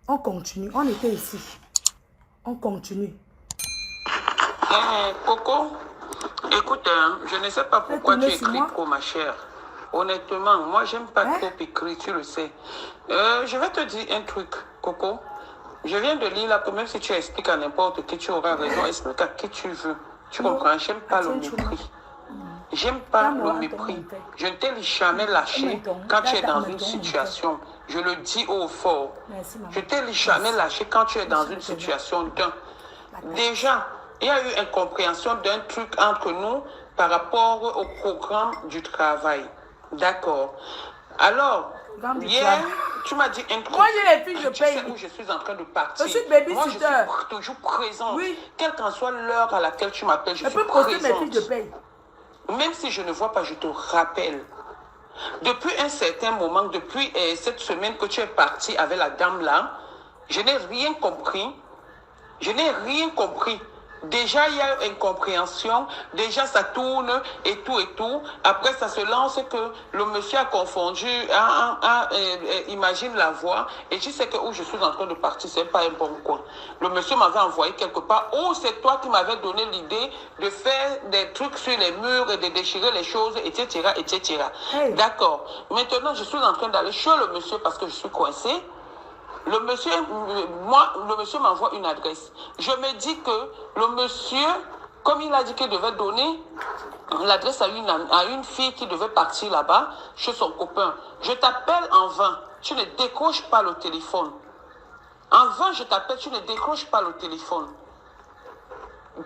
On continue. On était ici. On continue. Coco, écoute, je ne sais pas pourquoi tu écris trop, ma chère. Honnêtement, moi, j'aime pas trop écrire, tu le sais. Je vais te dire un truc, Coco. Je viens de lire là que même si tu expliques à n'importe qui, tu auras raison. Explique à qui tu veux. Tu comprends? J'aime pas le mépris. J'aime pas le mépris. Je ne t'ai jamais lâché quand tu es dans une situation. Je le dis haut fort. Je ne t'ai jamais lâché quand tu es dans une situation d'un. Déjà, il y a eu incompréhension d'un truc entre nous par rapport au programme du travail. D'accord. Alors, hier, tu m'as dit un truc. Moi, j'ai les fiches de paye. Tu sais où je suis en train de partir. Je suis baby Moi, je suis toujours présente. Oui. Quelle qu'en soit l'heure à laquelle tu m'appelles, je suis peux poster présente. mes fiches de paye. Même si je ne vois pas, je te rappelle. Depuis un certain moment, depuis cette semaine que tu es parti avec la dame là, je n'ai rien compris. Je n'ai rien compris. Déjà, il y a incompréhension. Déjà, ça tourne et tout et tout. Après, ça se lance que le monsieur a confondu, imagine la voix. Et je sais que où je suis en train de partir, c'est pas un bon coin. Le monsieur m'avait envoyé quelque part. Oh, c'est toi qui m'avais donné l'idée de faire des trucs sur les murs et de déchirer les choses, etc., etc. Hey. D'accord. Maintenant, je suis en train d'aller chez le monsieur parce que je suis coincée. Le monsieur m'envoie une adresse. Je me dis que le monsieur, comme il a dit qu'il devait donner l'adresse à une fille qui devait partir là-bas, chez son copain. Je t'appelle en vain. Tu ne décroches pas le téléphone. En vain, je t'appelle, tu ne décroches pas le téléphone.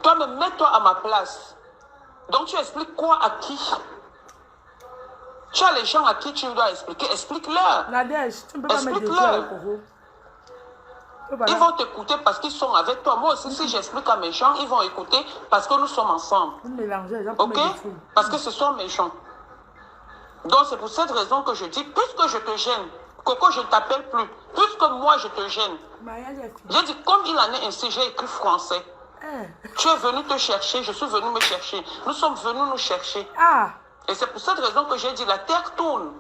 Toi, mets-toi à ma place. Donc, tu expliques quoi à qui? Tu as les gens à qui tu dois expliquer. Explique-leur. Nadège, tu ne peux pas mettre de avec vous. Ils vont t'écouter parce qu'ils sont avec toi. Moi aussi, si j'explique à mes gens, ils vont écouter parce que nous sommes ensemble. Ok? Parce que ce sont mes gens. Donc, c'est pour cette raison que je dis, puisque je te gêne, Coco, je ne t'appelle plus. Puisque moi, je te gêne. J'ai dit, comme il en est ainsi, j'ai écrit français. Tu es venu te chercher, je suis venu me chercher. Nous sommes venus nous chercher. Et c'est pour cette raison que j'ai dit, la terre tourne.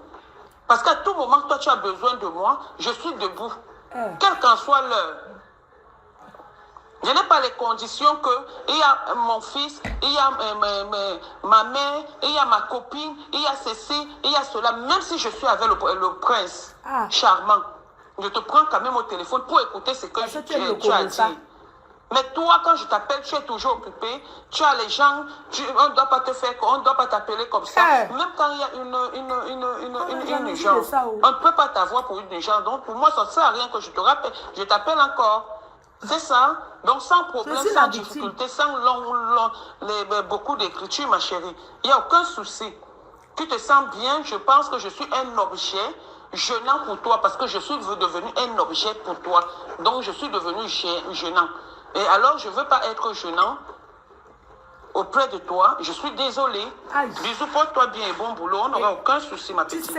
Parce qu'à tout moment, toi, tu as besoin de moi, je suis debout. Quelle qu'en soit l'heure. Je n'ai pas les conditions que il y a mon fils, il y a ma mère, il y a ma copine, il y a ceci, il y a cela. Même si je suis avec le prince charmant, je te prends quand même au téléphone pour écouter ce que tu as dit. Mais toi, quand je t'appelle, tu es toujours occupé. Tu as les gens, on ne doit pas te faire, on ne doit pas t'appeler comme ça. Même quand il y a une urgence, on ne peut pas t'avoir pour une urgence. Donc, pour moi, ça ne sert à rien que je te rappelle. Je t'appelle encore. C'est ça. Donc, sans problème, sans difficulté, sans beaucoup d'écriture, ma chérie. Il n'y a aucun souci. Tu te sens bien. Je pense que je suis un objet gênant pour toi parce que je suis devenu un objet pour toi. Donc, je suis devenu gênant. Et alors, je ne veux pas être gênant auprès de toi. Je suis désolée. Bisous, porte-toi bien et bon boulot. On n'aura aucun souci, ma petite.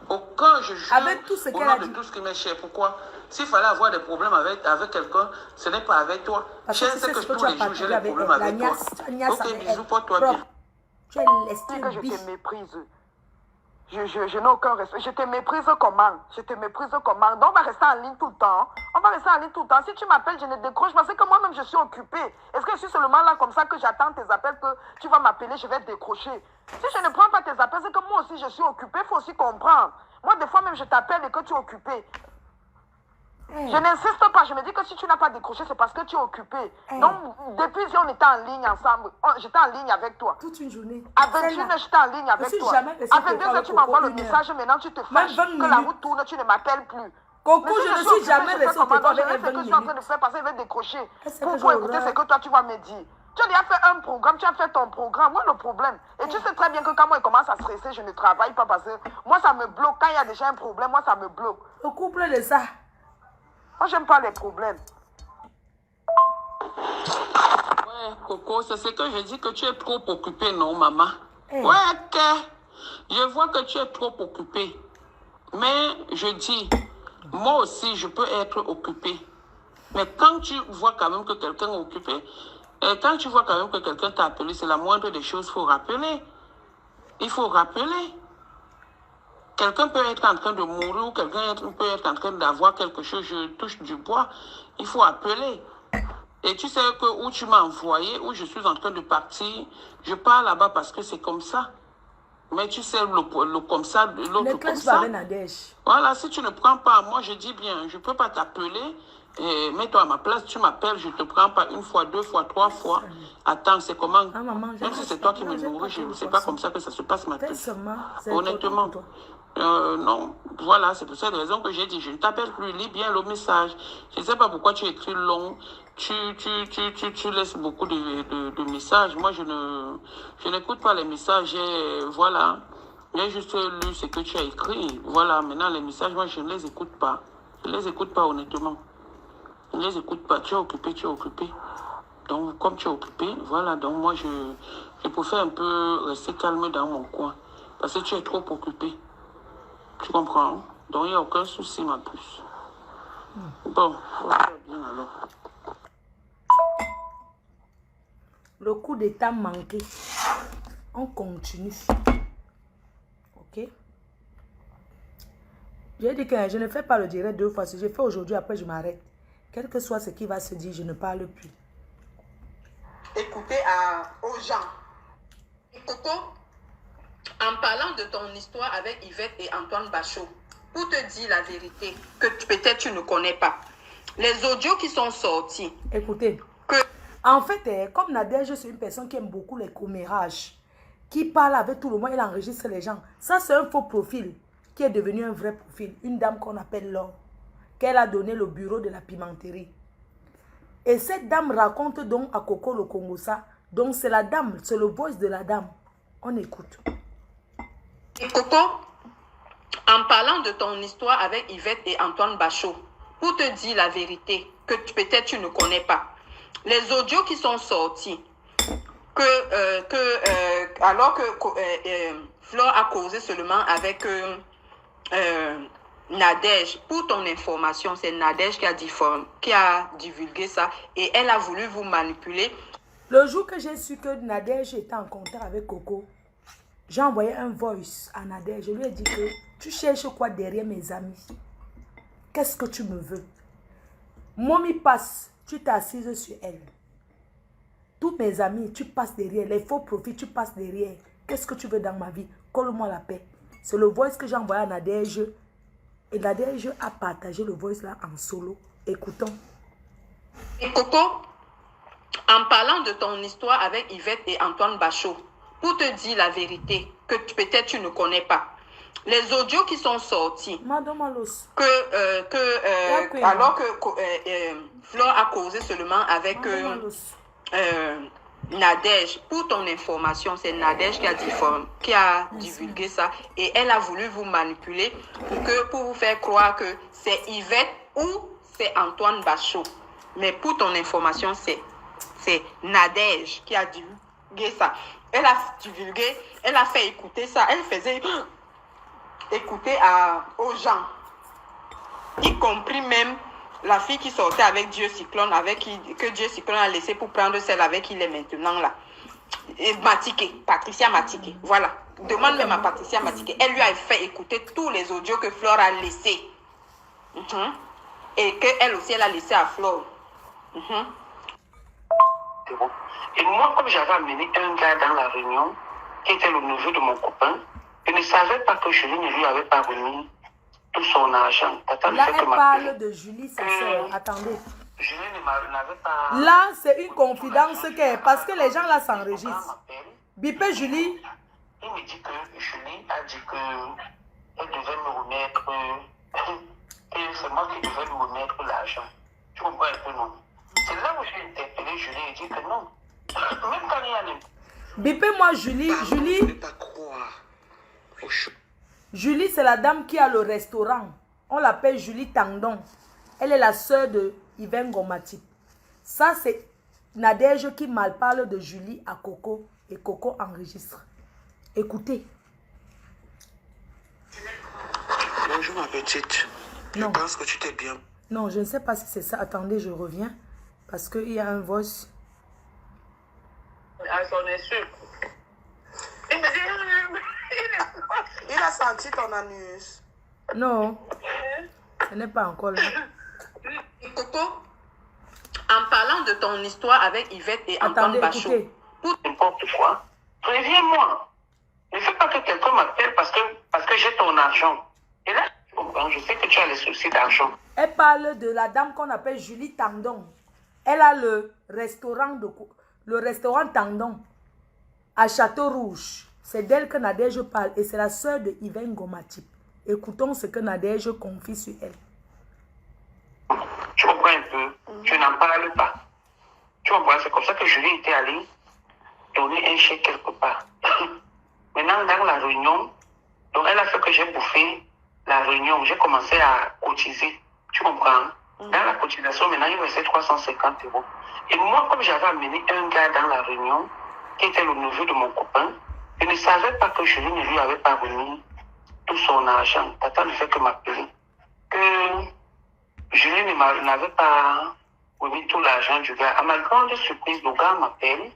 Aucun, je jure, avec tout ce au nom de tout ce qui m'est cher. Pourquoi? S'il fallait avoir des problèmes avec quelqu'un, ce n'est pas avec toi. Je sais que tous les jours, j'ai des problèmes avec toi. Ok, bisous, porte-toi bien. Tu es lesté que je te méprise. Je n'ai aucun respect. Je te méprise comment? Je te méprise comment? Donc, on va rester en ligne tout le temps. On va rester en ligne tout le temps. Si tu m'appelles, je ne décroche parce que moi-même, je suis occupée. Est-ce que je suis seulement là comme ça que j'attends tes appels, que tu vas m'appeler, je vais décrocher? Si je ne prends pas tes appels, c'est que moi aussi, je suis occupée. Il faut aussi comprendre. Moi, des fois même, je t'appelle et que tu es occupée. Je n'insiste pas, je me dis que si tu n'as pas décroché, c'est parce que tu es occupé. Donc, depuis on était en ligne ensemble, j'étais en ligne avec toi. Toute une journée. À 21h, j'étais en ligne avec toi. À 22h, tu m'envoies le message, maintenant tu te fâches que la route tourne, tu ne m'appelles plus. Coco, je ne suis jamais restée au téléphone avec 20 minutes. Je sais ce que je suis en train de faire, parce qu'il va décrocher pour écouter ce que toi tu vas me dire. Tu as déjà fait un programme, tu as fait ton programme, où est le problème? Et tu sais très bien que quand moi je commence à stresser, je ne travaille pas parce que moi ça me bloque. Quand il y a déjà un problème, moi ça me bloque. Au couple de ça. Moi, j'aime pas les problèmes. Ouais, Coco, c'est ce que je dis que tu es trop occupée, non, maman? Ouais, je vois que tu es trop occupée. Mais je dis, moi aussi, je peux être occupée. Mais quand tu vois quand même que quelqu'un est occupé, quand tu vois quand même que quelqu'un t'a appelé, c'est la moindre des choses, il faut rappeler. Il faut rappeler. Quelqu'un peut être en train de mourir ou quelqu'un peut être en train d'avoir quelque chose, je touche du bois. Il faut appeler. Et tu sais que où tu m'as envoyé, où je suis en train de partir, je pars là-bas parce que c'est comme ça. Mais tu sais, le comme ça, l'autre comme ça. Voilà, si tu ne prends pas, moi je dis bien, je ne peux pas t'appeler. Mets-toi à ma place, tu m'appelles, je ne te prends pas une fois, deux fois, trois fois. Attends, c'est comment? Même si c'est toi qui me nourris, je ne sais pas comme ça que ça se passe maintenant. Honnêtement. Non, voilà, c'est pour cette raison que j'ai dit, je ne t'appelle plus, lis bien le message. Je ne sais pas pourquoi tu écris long, tu laisses beaucoup de messages. Moi, je n'écoute pas les messages, voilà. J'ai juste lu ce que tu as écrit. Voilà, maintenant les messages, moi, je ne les écoute pas. Je ne les écoute pas, honnêtement. Je ne les écoute pas. Tu es occupé, tu es occupé. Donc, comme tu es occupé, voilà, donc moi, je préfère un peu rester calme dans mon coin. Parce que tu es trop occupé. Tu comprends? Donc, il n'y a aucun souci, ma puce. Bon, bien alors. Le coup d'état manqué. On continue. Ok? J'ai dit que je ne fais pas le direct 2 fois. Si je fais aujourd'hui, après je m'arrête. Quel que soit ce qui va se dire, je ne parle plus. Écoutez aux gens. Coco, en parlant de ton histoire avec Yvette et Antoine Bachot, pour te dire la vérité, que peut-être tu ne connais pas, les audios qui sont sortis. Écoutez, en fait, comme Nadège, c'est une personne qui aime beaucoup les commérages, qui parle avec tout le monde, il enregistre les gens. Ça, c'est un faux profil qui est devenu un vrai profil. Une dame qu'on appelle Laure, qu'elle a donné le bureau de la pimenterie. Et cette dame raconte donc à Coco le Congo ça. Donc c'est la dame, c'est le voice de la dame. On écoute. Et Coco, en parlant de ton histoire avec Yvette et Antoine Bachot, pour te dire la vérité, que peut-être tu ne connais pas, les audios qui sont sortis, alors que Flore a causé seulement avec Nadège, pour ton information, c'est Nadège qui a divulgué ça et elle a voulu vous manipuler. Le jour que j'ai su que Nadège était en contact avec Coco, j'ai envoyé un voice à Nadège. Je lui ai dit que tu cherches quoi derrière mes amis? Qu'est-ce que tu me veux? Mommy passe, tu t'assises sur elle. Tous mes amis, tu passes derrière. Les faux profits, tu passes derrière. Qu'est-ce que tu veux dans ma vie? Colle-moi la paix. C'est le voice que j'ai envoyé à Nadège. Et Nadège a partagé le voice là en solo. Écoutons. Et Coco, en parlant de ton histoire avec Yvette et Antoine Bachot, pour te dire la vérité, que peut-être tu ne connais pas, les audios qui sont sortis, alors que Flore a causé seulement avec Nadège, pour ton information, c'est Nadège qui a divulgué ça et elle a voulu vous manipuler pour vous faire croire que c'est Yvette ou c'est Antoine Bachot. Mais pour ton information, c'est Nadège qui a divulgué ça. Elle a divulgué, elle a fait écouter ça, elle faisait écouter aux gens, y compris même la fille qui sortait avec Dieu Cyclone, que Dieu Cyclone a laissé pour prendre celle avec qui il est maintenant là. Et Patricia Matiké, voilà. Demande même à Patricia Matiké. Elle lui a fait écouter tous les audios que Flore a laissés. Et qu'elle aussi, elle a laissé à Flore. Et moi, comme j'avais amené un gars dans la réunion, qui était le neveu de mon copain, je ne savais pas que Julie ne lui avait pas remis tout son argent. Là, elle parle de Julie, sa soeur. Attendez. Julie n'avait pas... Là, c'est une confidence parce que les gens là s'enregistrent. Bipé Julie. Il me dit que Julie a dit qu'elle devait me remettre... que c'est moi qui devais lui remettre l'argent. Tu comprends un peu, non? C'est là où j'ai interpellé Julie et dit que non. Même quand il y a des... Bipé moi Julie. Julie, c'est la dame qui a le restaurant. On l'appelle Julie Tandon. Elle est la sœur de Yvain Gomati. Ça, c'est Nadège qui mal parle de Julie à Coco. Et Coco enregistre. Écoutez. Bonjour ma petite. Je pense que tu t'es bien. Non, je ne sais pas si c'est ça. Attendez, je reviens. Parce qu'il y a un voice. À son insu. Il me dit... Il a senti ton anus. Non. Ce n'est pas encore là. Coco, en parlant de ton histoire avec Yvette et Antoine Bachot, tout n'importe quoi, préviens-moi. Ne fais pas que quelqu'un m'appelle parce que j'ai ton argent. Et là, je sais que tu as les soucis d'argent. Elle parle de la dame qu'on appelle Julie Tandon. Elle a le restaurant Tandon à Château-Rouge. C'est d'elle que Nadège parle et c'est la sœur de Yvaine Gomatip. Écoutons ce que Nadège confie sur elle. Tu comprends un peu? Tu n'en parles pas. Tu comprends? C'est comme ça que Julie était allée donner un chèque quelque part. Maintenant, dans la réunion, donc elle a fait que j'ai bouffé la réunion. J'ai commencé à cotiser. Tu comprends? Dans la cotisation, maintenant, il me restait 350 €. Et moi, comme j'avais amené un gars dans la réunion, qui était le neveu de mon copain, je ne savais pas que Julie ne lui avait pas remis tout son argent. Tata ne fait que m'appeler. Que Julie n'avait pas remis tout l'argent du gars. À ma grande surprise, le gars m'appelle,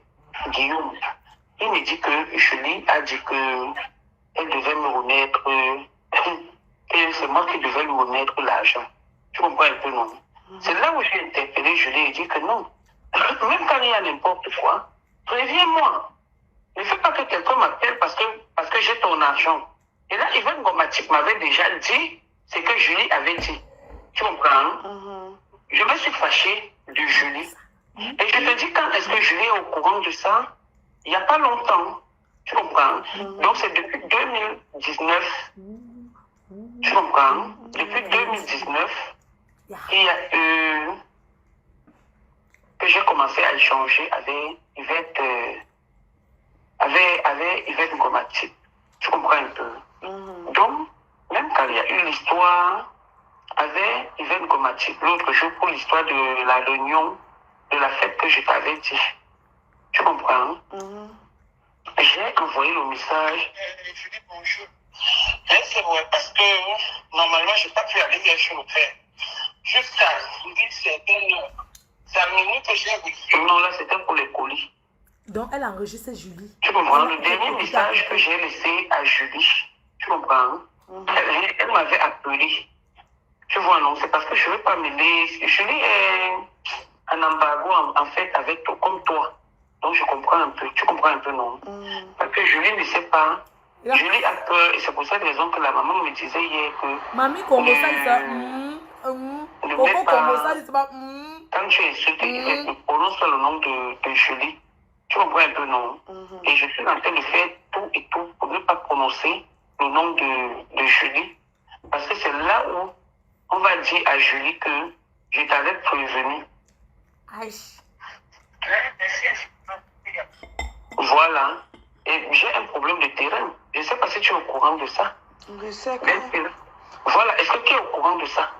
Guillaume. Il me dit que Julie a dit qu'elle devait me remettre, que c'est moi qui devais lui remettre l'argent. Tu comprends un peu, non? C'est là où j'ai interpellé Julie et dit que non. Même quand il y a n'importe quoi, préviens-moi. Ne fais pas que quelqu'un m'appelle parce que j'ai ton argent. Et là, Yvonne Gomatic m'avait déjà dit ce que Julie avait dit. Tu comprends? Je me suis fâchée de Julie. Et je te dis quand est-ce que Julie est au courant de ça? Il n'y a pas longtemps. Tu comprends? Donc c'est depuis 2019. Tu comprends? Depuis 2019, il y a eu que j'ai commencé à échanger avec Yvette, avec Yvette Gomatic. Tu comprends un peu? Donc, même quand il y a eu l'histoire avec Yvette Gomatic, l'autre jour pour l'histoire de la réunion, de la fête que je t'avais dit. Tu comprends? J'ai envoyé le message. Je dis bonjour. C'est vrai, parce que normalement, je n'ai pas pu aller hier sur le père. Jusqu'à une certaine heure. C'est à minuit que j'ai reçu. Non, là, c'était pour les colis. Donc, elle enregistre Julie. Tu comprends? Le dernier message que j'ai laissé à Julie, tu comprends? Elle m'avait appelé. Tu vois, non, c'est parce que je ne veux pas mêler. Julie est en embargo, en fait, avec toi, comme toi. Donc, je comprends un peu. Tu comprends un peu, non? Parce que Julie ne sait pas. Julie a peur. Et c'est pour cette raison que la maman me disait hier que... Mamie, comment ça, il ça? Coco, comment ça, il ça? Quand tu insultes, il prononce le nom de Julie. Tu comprends un peu, non? Et je suis en train de faire tout et tout pour ne pas prononcer le nom de Julie. Parce que c'est là où on va dire à Julie que je t'avais prévenu. Aïe. Voilà. Et j'ai un problème de terrain. Je ne sais pas si tu es au courant de ça. Je sais que... Voilà. Est-ce que tu es au courant de ça?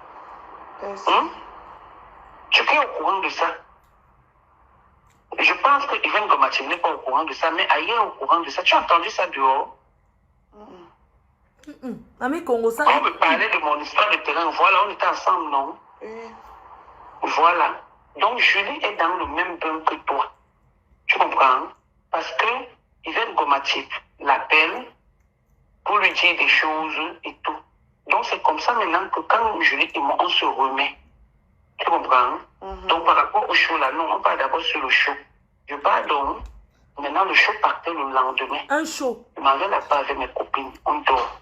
Tu es au courant de ça? Je pense que Yvonne Gomatic n'est pas au courant de ça, mais ailleurs au courant de ça. Tu as entendu ça dehors? Mamie Congo, ça... On me parlait de mon histoire de terrain. Voilà, on était ensemble, non? Voilà. Donc, Julie est dans le même bain que toi. Tu comprends? Parce que Yvonne Gomatic l'appelle pour lui dire des choses et tout. Donc, c'est comme ça maintenant que quand Julie et moi, on se remet. Tu comprends? Donc, par rapport au show là, non, on parle d'abord sur le show. Je parle donc, maintenant le show partait le lendemain. Un show. Je m'en vais là-bas avec mes copines, on dort.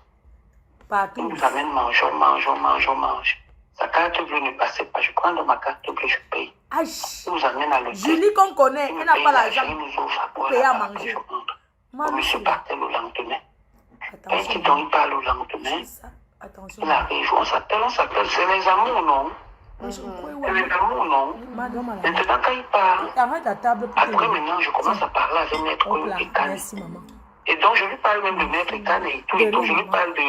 Partout. On nous amène manger, on mange. Sa carte bleue ne passait pas. Je prends dans ma carte bleue, je paye. Aïe. On nous amène à l'hôtel. Julie qu'on connaît, elle n'a pas l'argent. Il nous offre pour payer à manger. Le monsieur partait le lendemain. Attention. Qui donc il parle le lendemain. Attention. Il arrive, on s'appelle. C'est les amours, non? C'est les amours, non? Maintenant, quand il parle, après maintenant, je commence à parler avec Maître Ekan. Merci, maman. Et donc, je lui parle même de Maître Ekan et tout. Je lui parle de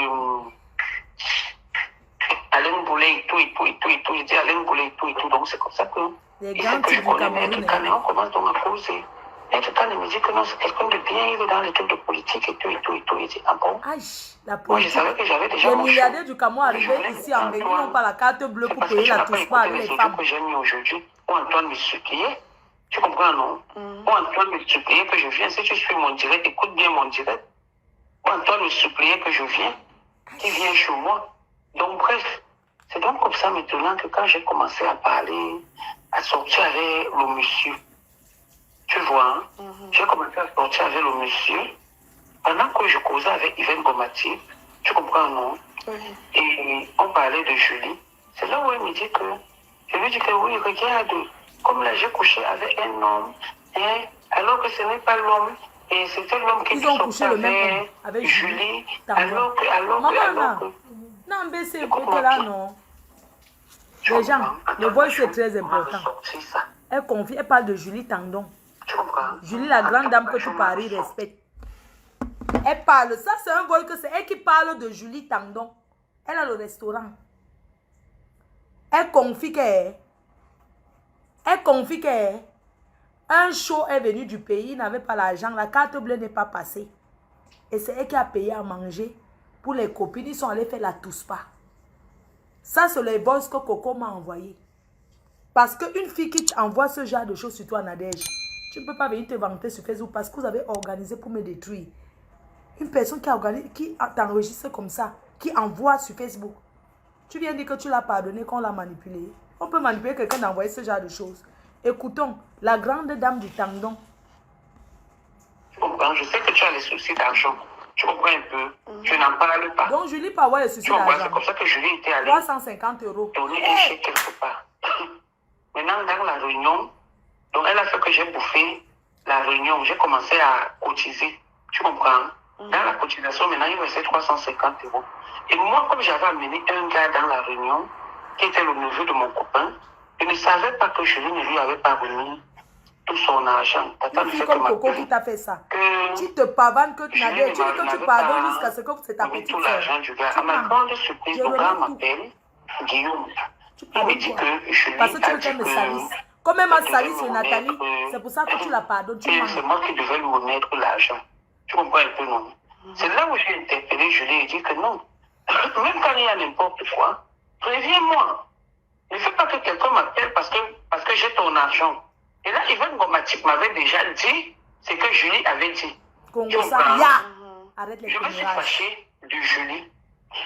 Alain Boulet et tout. Je dis Alain Boulet et tout. Donc, c'est comme ça que je connais Maître Ekan. Et on commence donc à causer. Maître Ekan me dit que non, c'est quelqu'un de bien, il est dans les trucs de politique et tout. Il dit, ah bon? Aïe, la politique. Moi, je savais que j'avais déjà les mon milliardaires du Cameroun arrivaient ici en Bénin, n'ont pas la carte bleue pour payer la touche pas avec les femmes. Que j'ai mis aujourd'hui, où Antoine me suppliait. Tu comprends, non? Où Antoine me suppliait que je vienne. Si tu suis mon direct, écoute bien mon direct. Antoine me suppliait que je vienne, qu'il vienne chez moi. Donc, bref, c'est donc comme ça maintenant que quand j'ai commencé à parler, à sortir avec le monsieur, tu vois, hein, j'ai commencé à sortir avec le monsieur, pendant que je causais avec Yvonne Gomatip, tu comprends, non? Et on parlait de Julie. C'est là où elle me dit que, je lui dis que oui, regarde, comme là j'ai couché avec un homme, hein, alors que ce n'est pas l'homme, et c'était l'homme qui couché le même avec Julie, alors que... Non, mais c'est là, non. Les gens, le voix c'est très important. Elle confie, elle parle de Julie Tandon. Julie, la grande dame que tout Paris respecte. Elle parle, ça c'est un vol que c'est elle qui parle de Julie Tandon. Elle a le restaurant. Elle confie un show est venu du pays, il n'avait pas l'argent, la carte bleue n'est pas passée. Et c'est elle qui a payé à manger pour les copines, ils sont allés faire la touspa. Ça, c'est les boss que Coco m'a envoyé. Parce qu'une fille qui t'envoie ce genre de choses sur toi, Nadège, tu ne peux pas venir te vanter sur Facebook parce que vous avez organisé pour me détruire. Une personne qui t'enregistre comme ça, qui envoie sur Facebook. Tu viens dire que tu l'as pardonné, qu'on l'a manipulé. On peut manipuler quelqu'un d'envoyer ce genre de choses. Écoutons, la grande dame du Tandon. Je sais que tu as les soucis d'argent. Tu comprends un peu? Je n'en parle pas. Donc, Julie peut avoir les soucis d'argent. C'est comme ça que Julie était allée 350 €. Donner un chèque quelque part. Maintenant, dans la réunion, donc elle a fait que j'ai bouffé la réunion. J'ai commencé à cotiser. Tu comprends? Dans la cotisation, maintenant, il me restait 350 €. Et moi, comme j'avais amené un gars dans la réunion, qui était le neveu de mon copain, je ne savais pas que Julie ne lui avait pas remis tout son argent. Une fille comme Coco qui t'a fait ça. Tu te pavanes que tu n'as dit que tu pardonnes jusqu'à ce que c'est ta petite tout l'argent du gars. À ma grande surprise, le gars m'appelle, Guillaume. Il me dit que Julie parce que tu a veux dit qu'elle me que... salisse. Comme elle m'a sali sur Nathalie, c'est pour ça que tu la pardonnes. C'est moi qui devais lui remettre l'argent. Tu comprends un peu, non? C'est là où j'ai interpellé Julie et dit que non. Même quand il y a n'importe quoi, préviens-moi. Ne fais pas que quelqu'un m'appelle parce que j'ai ton argent. Et là, Yvonne Gomatip m'avait déjà dit ce que Julie avait dit. Congo ça, arrête les je me suis fâchée de Julie.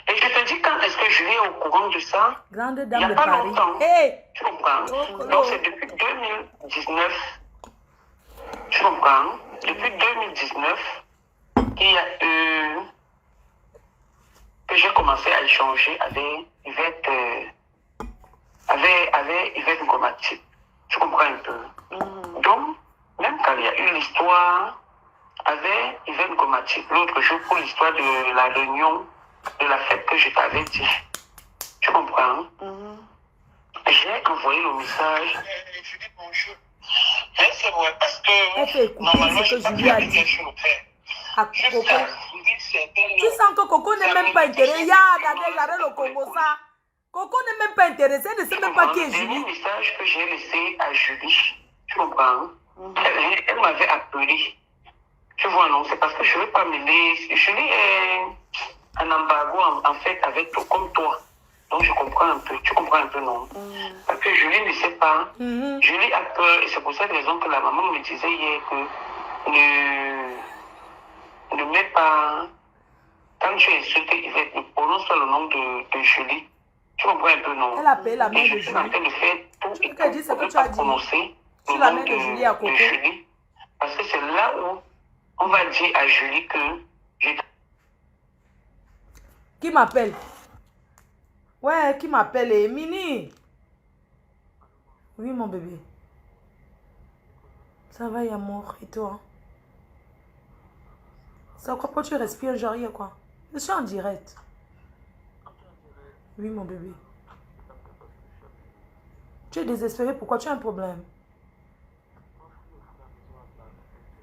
Et je te dis, quand est-ce que Julie est au courant de ça? Grande dame il n'y a de pas Paris. longtemps. Hey. Tu comprends? Donc c'est depuis 2019. Tu comprends? Depuis 2019, qu'il y a eu... que j'ai commencé à échanger avec Yvette... avec Yvette Gomatip. Tu comprends un peu? Donc, même quand il y a eu l'histoire avec Yvette Gomatip, l'autre jour pour l'histoire de la réunion, de la fête que je t'avais dit. Tu comprends? J'ai envoyé le message. Je dis bonjour. C'est vrai parce que normalement, je n'ai pas dit sur le père. Tu sens que Coco n'est même pas intéressé. Regardez le Congo ça. Coco n'est même pas intéressé, elle ne sait même pas qui est Julie. Le message que j'ai laissé à Julie, tu comprends? Elle m'avait appelé. Tu vois, non, c'est parce que je ne veux pas mêler. Julie est un embargo en fait avec toi, comme toi. Donc je comprends un peu. Tu comprends un peu, non? Parce que Julie ne sait pas. Julie a peur, et c'est pour cette raison que la maman me disait hier que ne mets pas. Quand tu insultes Yvette, ne prononce pas le nom de Julie. Tu comprends un peu, non? Elle a payé la main de Julie. Je suis en train de faire tout et tout pour ne pas prononcer le nom de Julie. Parce que c'est là où on va dire à Julie que j'ai... Qui m'appelle? Ouais, qui m'appelle? Mini. Oui, mon bébé. Ça va, amour. Et toi? Ça quoi, pourquoi tu respires, genre, il y a quoi? Je suis en direct. Oui, mon bébé. Tu es désespéré, pourquoi? Tu as un problème?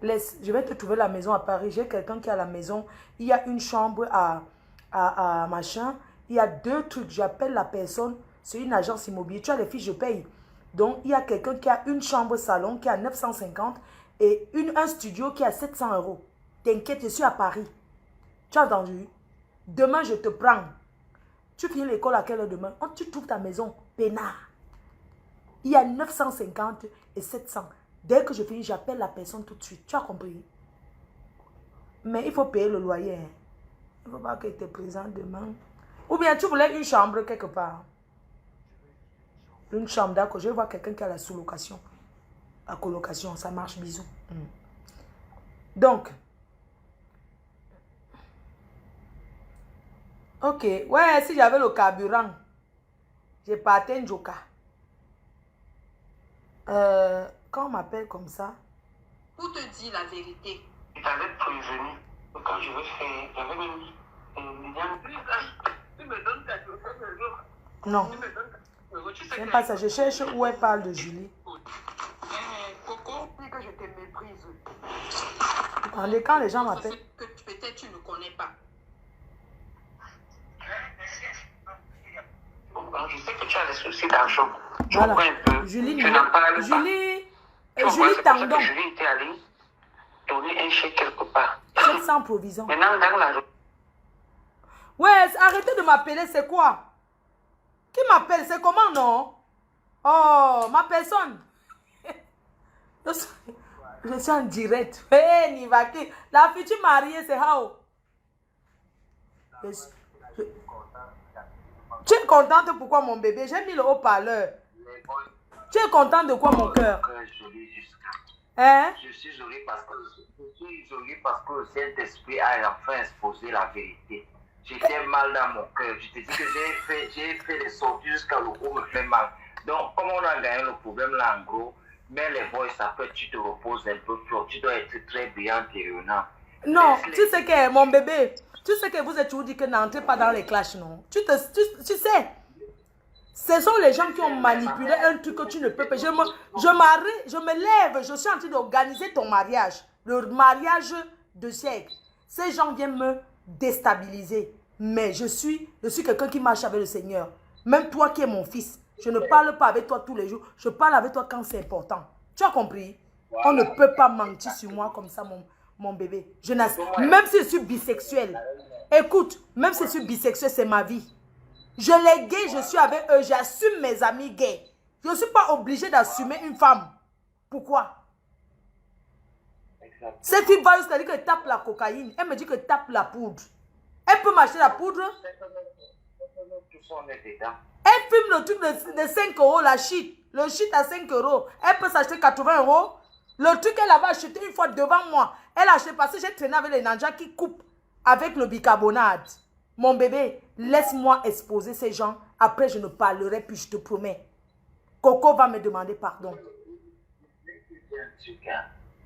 Laisse, je vais te trouver la maison à Paris. J'ai quelqu'un qui a la maison. Il y a une chambre à machin. Il y a 2 trucs. J'appelle la personne. C'est une agence immobilière. Tu as les fiches, je paye. Donc, il y a quelqu'un qui a une chambre salon qui est à 950 et un studio qui est à 700 €. T'inquiète, je suis à Paris. Tu as entendu? Demain, je te prends. Tu finis l'école à quelle heure demain? Tu trouves ta maison, peinard. Il y a 950 et 700. Dès que je finis, j'appelle la personne tout de suite. Tu as compris? Mais il faut payer le loyer. Hein. Il ne faut pas que tu es présent demain. Ou bien tu voulais une chambre quelque part. Une chambre, d'accord. Je vais voir quelqu'un qui a la sous-location. La colocation, ça marche, bisous. Donc. Ok. Ouais, si j'avais le carburant, j'ai pas atteint Joka. Quand on m'appelle comme ça. Pour te dire la vérité. Je t'avais prévenu. Quand je vais faire, j'avais même. Tu me donnes ta jour. Non. J'aime pas ça. Je cherche où elle parle de Julie. Coco, dis que je te méprise. Quand les gens m'appellent. Que peut-être tu ne connais pas. Je sais que tu as des soucis d'argent. Tu Voilà. vois un peu. Julie, tu n'en parles pas. Julie Tandon. Julie était allée donner un chèque quelque part. Chèque sans provision. Maintenant, dans la... Ouais, arrêtez de m'appeler, c'est quoi? Qui m'appelle? C'est comment, non? Oh, ma personne. Je suis en direct. Hé, Nivaki. La future mariée, c'est how? Tu es contente pourquoi, mon bébé? J'ai mis le haut-parleur. Tu es contente de quoi, mon cœur? Hein? Je suis isolé parce que le Saint-Esprit a enfin exposé la vérité. J'étais mal dans mon cœur. Je te dis que j'ai fait des sorties jusqu'à le haut me fait mal. Donc, comme on a gagné le problème là en gros, mais les voix, après tu te reposes un peu trop. Tu dois être très brillante et rayonnant. Non, tu sais que mon bébé, tu sais que vous êtes toujours dit que n'entrez pas dans les clashs, non? Tu sais, ce sont les gens qui ont manipulé un truc que tu ne peux pas. Je me lève, je suis en train d'organiser ton mariage. Le mariage de siècle. Ces gens viennent me déstabiliser. Mais je suis quelqu'un qui marche avec le Seigneur. Même toi qui es mon fils. Je ne parle pas avec toi tous les jours. Je parle avec toi quand c'est important. Tu as compris? On ne peut pas mentir sur moi comme ça, mon bébé. Même si je suis bisexuel. Écoute, même si je suis bisexuel, c'est ma vie. Je les gays, je suis avec eux. J'assume mes amis gays. Je ne suis pas obligée d'assumer une femme. Pourquoi? Cette fille va juste dire qu'elle tape la cocaïne. Elle me dit qu'elle tape la poudre. Elle peut m'acheter la poudre. Elle fume le truc de 5 euros, la shit. Le shit à 5 euros. Elle peut s'acheter 80 euros. Le truc qu'elle avait acheté une fois devant moi. Elle a acheté parce que j'ai traîné avec les nanjas qui coupent avec le bicarbonate. Mon bébé, laisse-moi exposer ces gens. Après, je ne parlerai plus, je te promets. Coco va me demander pardon.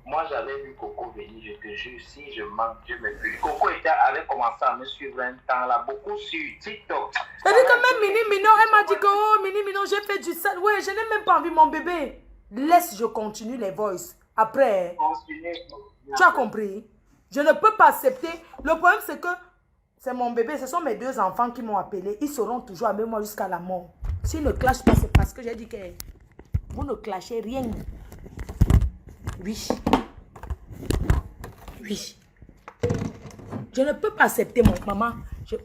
Moi, j'avais vu Coco venir, je te jure, si je manque, je me prie. Coco avait commencé à me suivre un temps là, beaucoup sur TikTok. C'est-à-dire que même Mini Mignon, elle m'a dit que, oh, Mini Mignon, j'ai fait du sale. Ouais, je n'ai même pas envie, mon bébé. Laisse, je continue les voices. Après, tu as compris? Je ne peux pas accepter. Le problème, c'est que c'est mon bébé, ce sont mes 2 enfants qui m'ont appelé. Ils seront toujours avec moi jusqu'à la mort. S'ils ne clashent pas, c'est parce que j'ai dit que vous ne clashez rien. Oui. Oui. Je ne peux pas accepter mon maman.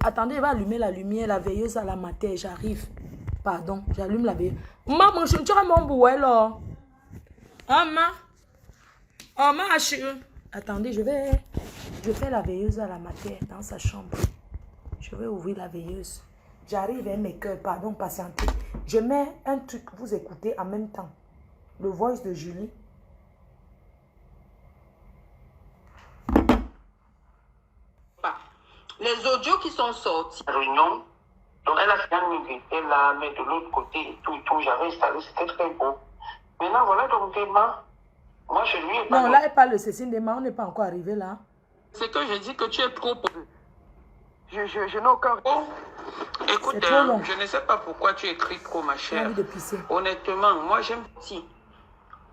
Attendez, je vais allumer la lumière, la veilleuse à la matin. J'arrive. Pardon, j'allume la veilleuse. Maman, je ne mon bouet là. Maman. Oh, ma chérie. Attendez, je fais la veilleuse à la matin dans sa chambre. Je vais ouvrir la veilleuse. J'arrive, mes cœurs, pardon, patientez. Je mets un truc, vous écoutez en même temps. Le voice de Julie. Les audios qui sont sortis. Réunion. Donc elle a fait un invité là, mais de l'autre côté et tout, j'avais installé, c'était très beau. Maintenant, voilà donc Déma. Moi, je lui ai pas. Non, là, elle parle de Cécile Déma, on n'est pas encore arrivé là. C'est que je dis que tu es trop. Je n'ai aucun. Oh, écoute, je ne sais pas pourquoi tu écris trop, ma chère. Honnêtement, moi, j'aime si.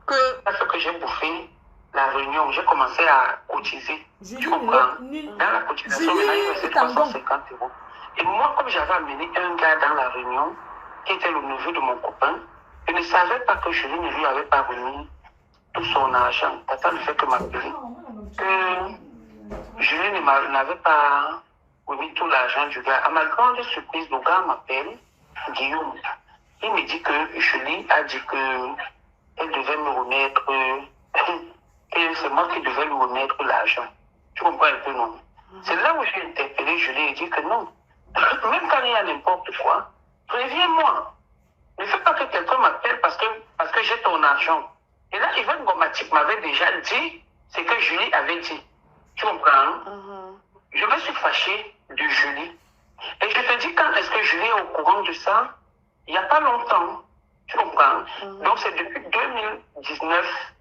Que ce que j'ai bouffé, la réunion, j'ai commencé à cotiser. Tu comprends? Dans la cotisation, maintenant, il me fait 350 euros. Et moi, comme j'avais amené un gars dans la réunion, qui était le neveu de mon copain, je ne savais pas que Julie ne lui avait pas remis tout son argent. Papa ne fait que m'appeler. Que Julie n'avait pas remis tout l'argent du gars. À ma grande surprise, le gars m'appelle, Guillaume. Il me dit que Julie a dit qu'elle devait me remettre, et c'est moi qui devais lui remettre l'argent. Tu comprends un peu, non? C'est là où j'ai interpellé, je lui ai dit que non. Même quand il y a n'importe quoi, préviens-moi. Ne fais pas que quelqu'un m'appelle parce que j'ai ton argent. Et là, Yvonne Gomatique m'avait déjà dit ce que Julie avait dit. Tu comprends? Je me suis fâchée de Julie. Et je te dis, quand est-ce que Julie est au courant de ça? Il n'y a pas longtemps. Tu comprends? Donc, c'est depuis 2019.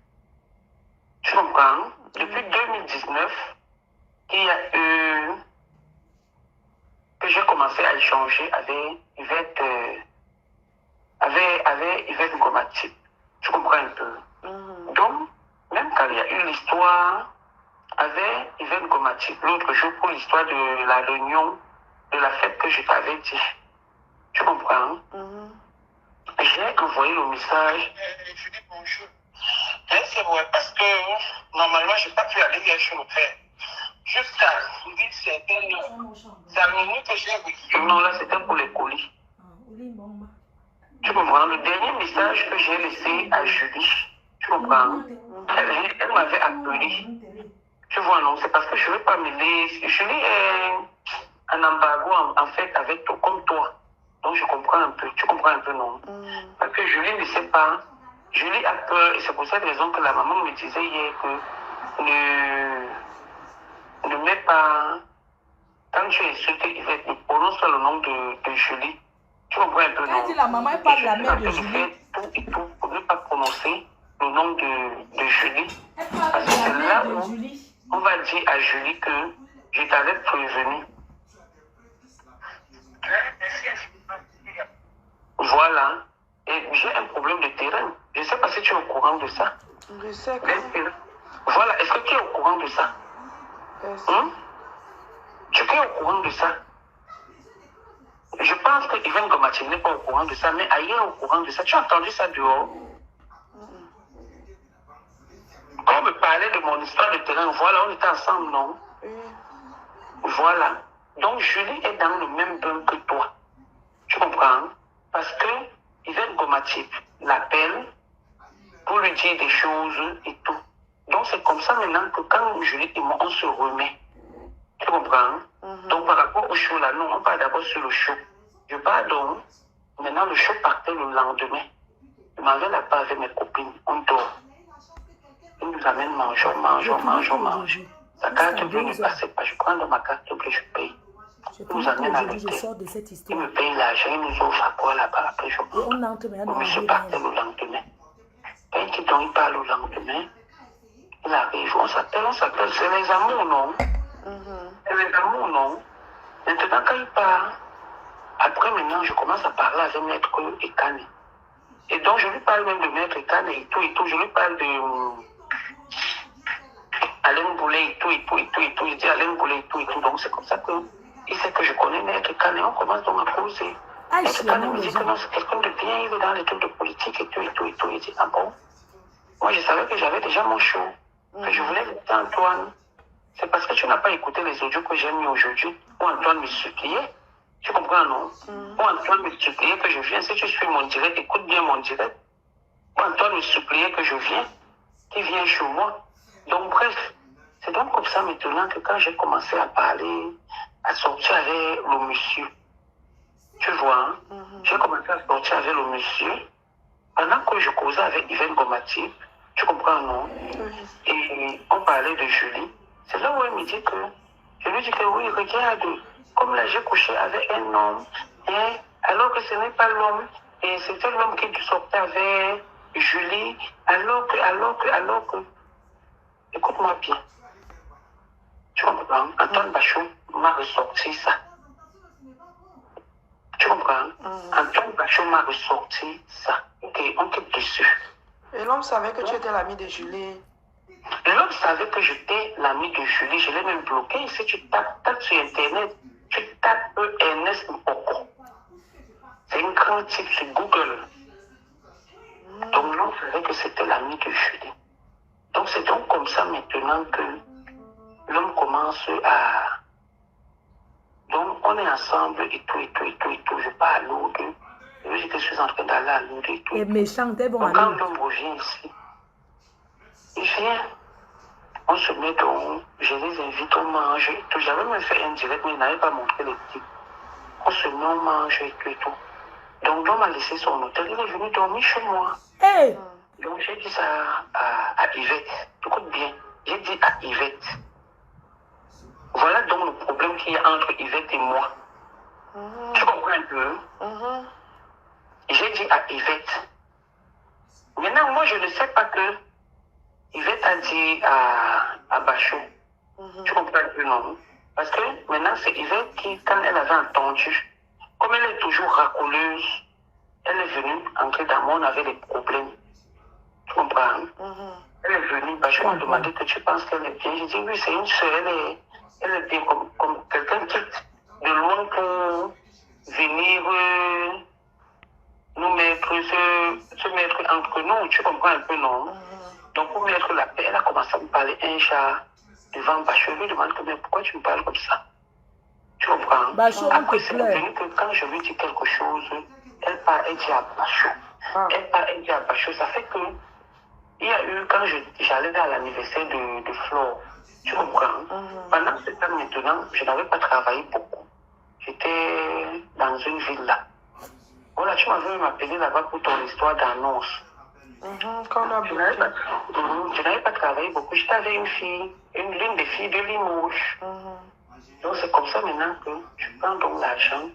Tu comprends? Depuis 2019 qu'il y a eu... que j'ai commencé à échanger avec Yvette... avec Yvette Gomatique. Tu comprends un peu? Donc, même quand il y a eu l'histoire avec Yvette Gomatique, l'autre jour pour l'histoire de la réunion, de la fête que je t'avais dit. Tu comprends? J'ai envoyé le message. Je dis bonjour. C'est vrai parce que normalement, je n'ai pas pu aller hier chez le père. Jusqu'à une certaine... C'est à minuit que j'ai reçu. Non, là, c'était pour les colis. Tu comprends? Le dernier message que j'ai laissé à Julie, tu comprends? Elle m'avait appelé. Tu vois, non? C'est parce que je ne veux pas mêler. Julie est un embargo, en fait, avec toi, comme toi. Donc, je comprends un peu. Tu comprends un peu, non? Parce que Julie ne sait pas. Julie a peur. Et c'est pour cette raison que la maman me disait hier que ne mets pas. Quand tu insultes Yvette, ne prononce pas le nom de Julie. Tu comprends un peu, non? Elle dit la maman est pas de la mère de Julie. Tout et tout pour ne pas prononcer le nom de Julie. Elle parle Parce de que la c'est mère là de où Julie. on va dire à Julie que je t'avais prévenu. Voilà. Et j'ai un problème de terrain. Je ne sais pas si tu es au courant de ça. Je sais que... Voilà. Est-ce que tu es au courant de ça? Tu es au courant de ça? Je pense que Yvonne Gomatique n'est pas au courant de ça, mais ailleurs au courant de ça. Tu as entendu ça dehors? Quand on me parlait de mon histoire de terrain, voilà, on était ensemble, non? Voilà. Donc Julie est dans le même bain que toi. Tu comprends? Parce que Yvonne Gomatique l'appelle pour lui dire des choses et tout. Donc c'est comme ça maintenant que quand Julie et moi, on se remet. Tu comprends? Donc par rapport au show là, non, on part d'abord sur le show. Je pars donc. Maintenant le show partait le lendemain. Je m'en vais là-bas avec mes copines. On dort. Ils nous amènent mangeons. La carte bleue ne passait pas. Je prends dans ma carte bleue, je paye. Ils nous amènent à l'hôtel. Ils me payent l'argent, ils nous offrent à quoi là-bas. Après je prends. Le monsieur partait le lendemain. Quand il parle le lendemain, il arrive. On s'appelle. C'est les amours, non? C'est les amours, non? Maintenant, quand il part, après maintenant, je commence à parler avec Maître Ekane. Et donc, je lui parle même de Maître Ekane et tout. Je lui parle de Alain Boulet et tout. Je dis Alain Boulet et tout. Donc, c'est comme ça qu'il sait que je connais Maître Ekane. On commence donc à causer. Maître Ekane me dit que non, c'est quelqu'un de bien, il est dans les trucs de politique et tout. Il dit, ah bon? Moi, je savais que j'avais déjà mon show. Que je voulais inviter Antoine. C'est parce que tu n'as pas écouté les audios que j'ai mis aujourd'hui, où Antoine me suppliait. Tu comprends, non? Où Antoine me suppliait que je vienne. Si tu suis mon direct, écoute bien mon direct. Où Antoine me suppliait que je vienne, qu'il vienne chez moi. Donc, bref, c'est donc comme ça maintenant que quand j'ai commencé à parler, à sortir avec le monsieur, tu vois, j'ai commencé à sortir avec le monsieur, pendant que je causais avec Yvonne Gomatique, tu comprends, non? Et on parlait de Julie. C'est là où elle me dit que, je lui dis que oui, regarde, comme là j'ai couché avec un homme, et alors que ce n'est pas l'homme, et c'était l'homme qui sortait avec Julie, alors que, écoute-moi bien. Tu comprends? Antoine Bachot m'a ressorti ça. Tu comprends? Antoine Bachot m'a ressorti ça. Ok, on quitte dessus. Et l'homme savait que tu étais l'ami de Julie. L'homme savait que j'étais l'ami de Julie. Je l'ai même bloqué. Si tu tapes sur Internet, tu tapes Ernest Mpoko. C'est un grand type sur Google. Donc l'homme savait que c'était l'ami de Julie. Donc c'est donc comme ça maintenant que l'homme commence à... Donc on est ensemble et tout. Je pars à Lourdes. Je suis en train d'aller à Lourdes et tout. Et méchant, t'es bon. Donc quand l'homme revient ici, il vient. On se met donc, je les invite, on mange et tout. J'avais même fait un direct, mais il n'avait pas montré les petits. On se met, on mange et tout. Donc, l'homme a laissé son hôtel, il est venu dormir chez moi. Hey. Donc, j'ai dit ça à Yvette. Écoute bien, j'ai dit à Yvette. Voilà donc le problème qu'il y a entre Yvette et moi. Tu comprends un peu? J'ai dit à Yvette. Maintenant, moi, je ne sais pas que Yvette a dit à Bachot. Tu comprends un peu, non? Parce que maintenant, c'est Yvette qui, quand elle avait entendu, comme elle est toujours racoleuse, elle est venue entrer dans moi, on avait des problèmes. Tu comprends? Elle est venue, Bachot m'a demandé que tu penses qu'elle est bien. J'ai dit oui, c'est une soeur, elle est bien comme quelqu'un qui de loin pour venir nous mettre, se mettre entre nous. Tu comprends un peu, non? Donc, pour mettre la paix, elle a commencé à me parler un chat devant Bachot. Je lui demande mais pourquoi tu me parles comme ça? Tu comprends? Bachot, après, c'est devenu que quand je lui dis quelque chose, elle dit à Bachot. Elle dit à Bachot, ça fait que il y a eu, quand j'allais à l'anniversaire de Flore, tu comprends? Pendant ce temps maintenant, je n'avais pas travaillé beaucoup. J'étais dans une ville là. Voilà, tu m'avais m'appeler là-bas pour ton histoire d'annonce. Je n'avais pas travaillé beaucoup. J'étais avec une fille, l'une des filles de Limoges. Donc c'est comme ça maintenant que je prends donc l'argent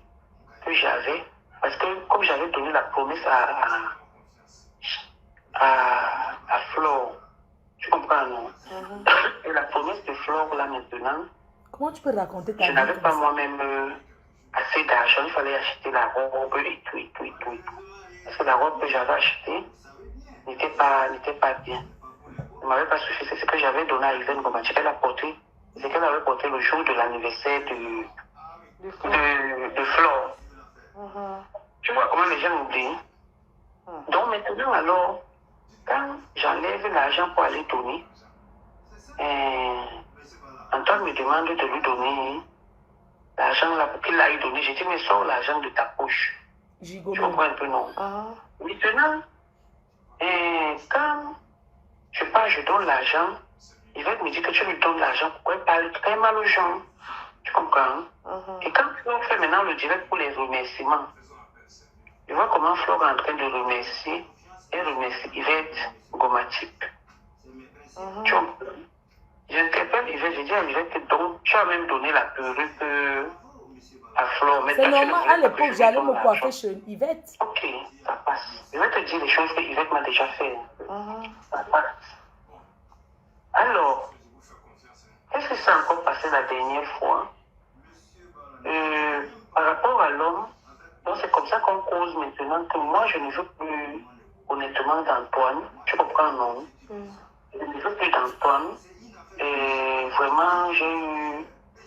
que j'avais. Parce que comme j'avais donné la promesse à Flore, tu comprends, non? Et la promesse de Flore là maintenant, comment tu peux raconter ta vie? Je n'avais pas moi-même assez d'argent, il fallait acheter la robe et tout. Parce que la robe que j'avais achetée n'était pas bien. Ne m'avait pas suffi. C'est ce que j'avais donné à Yvette Gomachi. Elle a porté, c'est qu'elle avait porté le jour de l'anniversaire de Flore. Tu vois comment les gens m'oublient. Donc maintenant, alors, quand j'enlève l'argent pour aller donner, Antoine me demande de lui donner l'argent là pour qu'il aille donner. J'ai dit, mais sors l'argent de ta poche. Tu comprends un peu, non? Maintenant, quand je pars, je donne l'argent, il va me dire que tu lui donnes l'argent, pourquoi il parle très mal aux gens? Tu comprends? Et quand on fait maintenant le direct pour les remerciements, je vois comment Flore est en train de remercier et remercier Yvette Gomatip. Tu comprends? J'interpelle Yvette, je dis à Yvette que donc, tu as même donné la perruque à Flore. C'est normal, à l'époque, j'allais me coiffer chez Yvette. Ok, ça passe. Je vais te dire les choses que Yvette m'a déjà fait. Ça passe. Alors, qu'est-ce que c'est encore passé la dernière fois? Par rapport à l'homme, donc c'est comme ça qu'on cause maintenant que moi, je ne veux plus honnêtement d'Antoine. Tu comprends, non? Je ne veux plus d'Antoine. Et vraiment, j'ai eu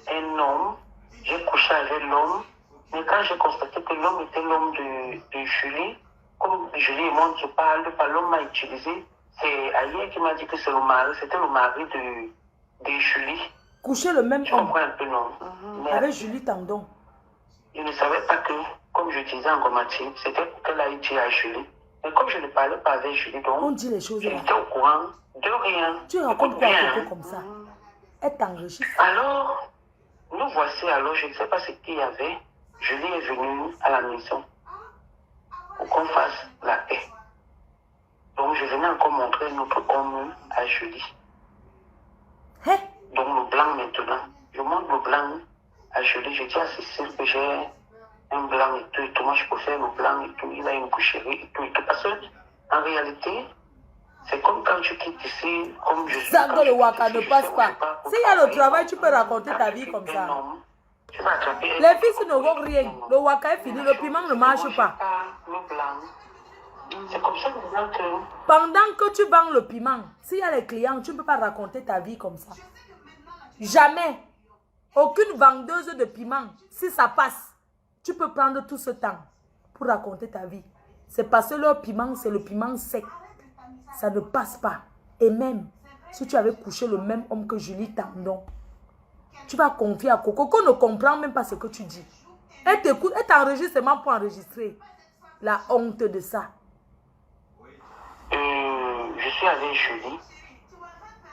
un homme, j'ai couché avec l'homme, mais quand j'ai constaté que l'homme était l'homme de Julie, comme Julie et moi, je parle, l'homme m'a utilisé, c'est Aïe qui m'a dit que c'est le mari, c'était le mari de Julie. Coucher le même homme. Tu comprends un peu, non? Avec Julie Tandon. Je ne savais pas que, comme je disais en Gomachi, c'était pour qu'elle aille dire à Julie. Mais comme je ne parlais pas avec Julie, donc, on dit les choses. J'étais au courant de rien. Tu racontes quoi à Coco comme ça? Elle t'enregistre. Alors, nous voici, alors, je ne sais pas ce qu'il y avait. Julie est venue à la maison pour qu'on fasse la paix. Donc, je venais encore montrer notre homme à Julie. Hein? Donc, le blanc maintenant. Je montre le blanc à Julie. Je dis à Cécile que j'ai un blanc et tout. Moi, je peux faire le blanc et tout. Il a une boucherie et tout. Parce que, en réalité, c'est comme quand tu quittes ici, comme je suis. Ça que le waka ne passe pas. S'il y a le travail, tu peux raconter ta vie comme ça. Les fils ne vont rien. Le waka est fini, le piment ne marche pas. C'est comme ça que... Pendant que tu vends le piment, s'il y a les clients, tu ne peux pas raconter ta vie comme ça. Jamais. Aucune vendeuse de piment, si ça passe, tu peux prendre tout ce temps pour raconter ta vie. C'est parce que le piment, c'est le piment sec. Ça ne passe pas. Et même, si tu avais couché le même homme que Julie Tandon, tu vas confier à Coco. Coco ne comprend même pas ce que tu dis. Elle t'écoute, elle t'enregistre seulement pour enregistrer. La honte de ça. Je suis avec Julie.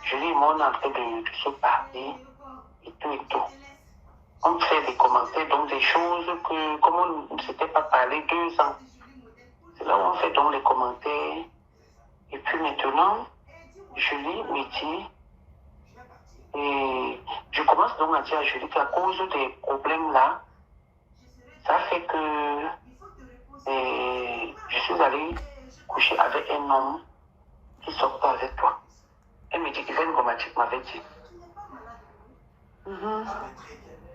Julie et moi, on est en train de se parler et tout et tout. On fait des commentaires, donc des choses que, comme on ne s'était pas parlé 2 ans. C'est là où on fait donc les commentaires. Et puis maintenant, Julie me dit, et je commence donc à dire à Julie qu'à cause des problèmes là, ça fait que je suis allée coucher avec un homme qui sort pas avec toi. Elle me dit qu'Yvonne Gomatic m'avait dit.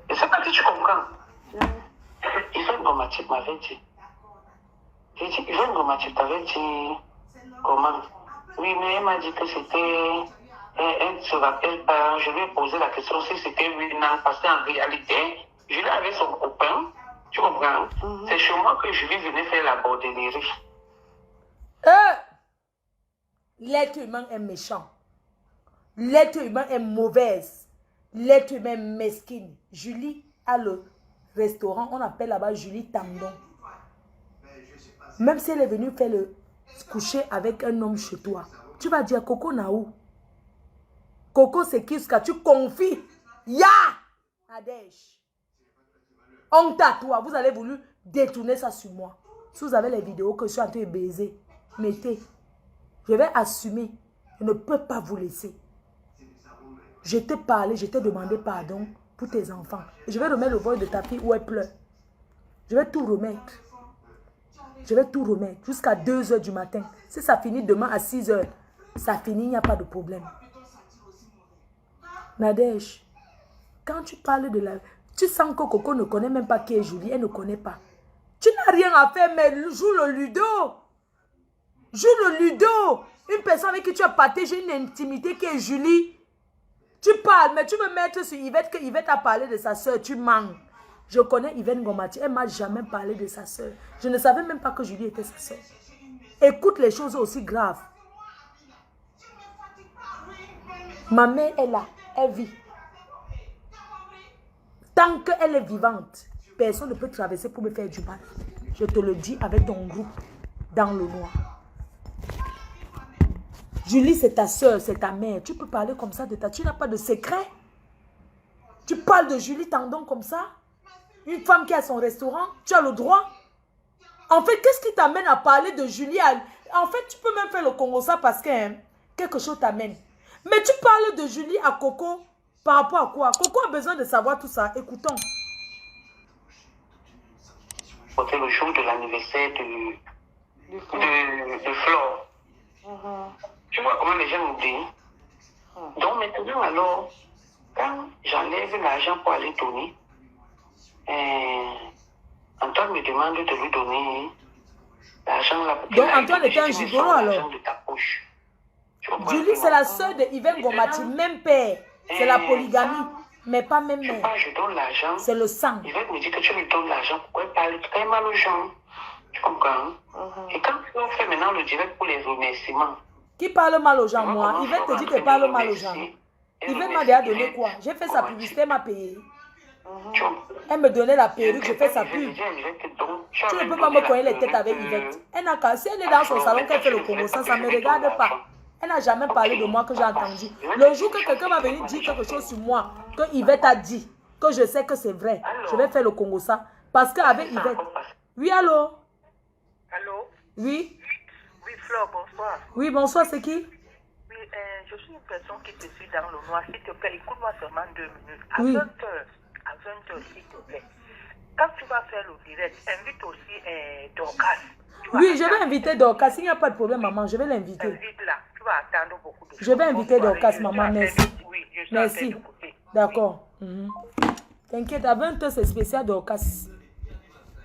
Et c'est pas si tu comprends. Yvonne Gomatic m'avait dit. J'ai dit, Yvonne Gomatic t'avait dit comment? Oui, mais elle m'a dit que c'était... Elle ne se rappelle pas. Je lui ai posé la question si c'était oui ou non, parce qu'en réalité, je lui avais son copain. Tu comprends? C'est chez moi que je venais faire la bordellerie. L'être humain est méchant. L'être humain est mauvaise. L'être humain est mesquine. Julie a le restaurant, on appelle là-bas Julie Tandon. Même si elle est venue faire le coucher avec un homme chez toi, tu vas dire Coco Naou. Coco c'est qui ce que tu confies? Ya! Nadège. Honte à toi. Vous avez voulu détourner ça sur moi. Si vous avez les vidéos que je suis en train de baiser, mettez. Je vais assumer. Je ne peux pas vous laisser. Je t'ai parlé, je t'ai demandé pardon pour tes enfants. Et je vais remettre le vol de ta fille où elle pleure. Je vais tout remettre. Je vais tout remettre jusqu'à 2 h du matin. Si ça finit demain à 6 h, ça finit, il n'y a pas de problème. Nadège, quand tu parles de la... Tu sens que Coco ne connaît même pas qui est Julie. Elle ne connaît pas. Tu n'as rien à faire, mais joue le ludo. Joue le ludo. Une personne avec qui tu as partagé une intimité qui est Julie. Tu parles, mais tu veux mettre sur Yvette que Yvette a parlé de sa soeur. Tu manques. Je connais Yvette Ngomati. Elle ne m'a jamais parlé de sa soeur. Je ne savais même pas que Julie était sa soeur. Écoute les choses aussi graves. Ma mère est là. Elle vit. Tant qu'elle est vivante, personne ne peut traverser pour me faire du mal. Je te le dis avec ton groupe dans le noir. Julie, c'est ta soeur, c'est ta mère. Tu peux parler comme ça de ta... Tu n'as pas de secret. Tu parles de Julie Tandon comme ça. Une femme qui a son restaurant. Tu as le droit. En fait, qu'est-ce qui t'amène à parler de Julie? En fait, tu peux même faire le Congo ça parce que quelque chose t'amène. Mais tu parles de Julie à Coco par rapport à quoi? Coco a besoin de savoir tout ça. Écoutons. C'était le jour de l'anniversaire de Flore. Tu vois comment les gens oublient. Donc maintenant, alors, quand j'enlève l'argent pour aller donner, Antoine me demande de lui donner l'argent là. Donc Antoine était un gigolo alors. De ta poche. Julie, c'est la soeur de Yvette Ngomati, même père. C'est la polygamie, mais pas même mère. Je donne l'argent. C'est le sang. Yvette me dit que tu lui donnes l'argent. Pourquoi elle parle très mal aux gens? Tu comprends? Et quand on fait maintenant le direct pour les remerciements. Qui parle mal aux gens, moi? Yvette te dit que parle mal aux gens. Yvette m'a déjà donné quoi? J'ai fait sa publicité, elle m'a payé. Elle me donnait la perruque, je fais sa pub. Tu ne peux pas me coller les têtes avec Yvette. Elle n'a qu'à, si elle est dans son salon qu'elle fait le Congo, ça ne me regarde pas. Elle n'a jamais parlé de moi que j'ai entendu. Le jour que quelqu'un va venir dire quelque chose sur moi, que Yvette a dit, que je sais que c'est vrai, je vais faire le Congo ça. Parce qu'avec Yvette... Oui, allô? Allô? Oui? Oui, Flore, bonsoir. Oui, bonsoir, c'est qui? Oui, je suis une personne qui te suit dans le noir. S'il te plaît, écoute-moi seulement 2 minutes. À Oui. 20h, s'il te plaît. Quand tu vas faire le direct, invite aussi Dorcas. Oui, je vais inviter Dorcas. Il n'y a pas de problème, maman. Je vais l'inviter. Invite-la. Tu vas attendre beaucoup de choses. Je vais inviter Dorcas, maman. Merci. Oui, je suis Merci. D'accord. T'inquiète, à 20h, c'est spécial Dorcas.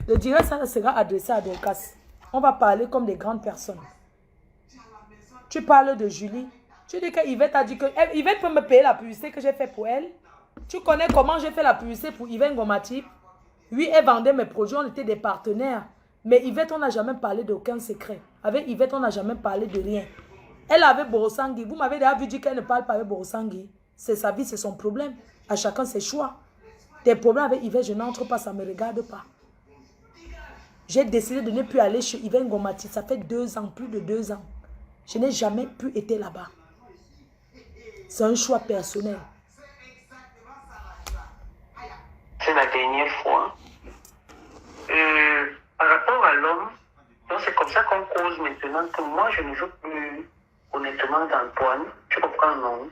Le direct, ça sera adressé à Dorcas. On va parler comme des grandes personnes. Tu parles de Julie. Tu dis que Yvette a dit que... Yvette peut me payer la publicité que j'ai fait pour elle. Tu connais comment j'ai fait la publicité pour Yvette Ngomati? Oui, elle vendait mes produits, on était des partenaires. Mais Yvette, on n'a jamais parlé d'aucun secret. Avec Yvette, on n'a jamais parlé de rien. Elle avait Borosangui. Vous m'avez déjà vu dire qu'elle ne parle pas avec Borosangui. C'est sa vie, c'est son problème. À chacun ses choix. Tes problèmes avec Yvette, je n'entre pas, ça ne me regarde pas. J'ai décidé de ne plus aller chez Yvette Ngomati. Ça fait 2 ans, plus de 2 ans. Je n'ai jamais pu être là-bas. C'est un choix personnel. C'est la dernière fois. Par rapport à l'homme, donc c'est comme ça qu'on cause maintenant que moi, je ne veux plus honnêtement d'Antoine. Tu comprends, non?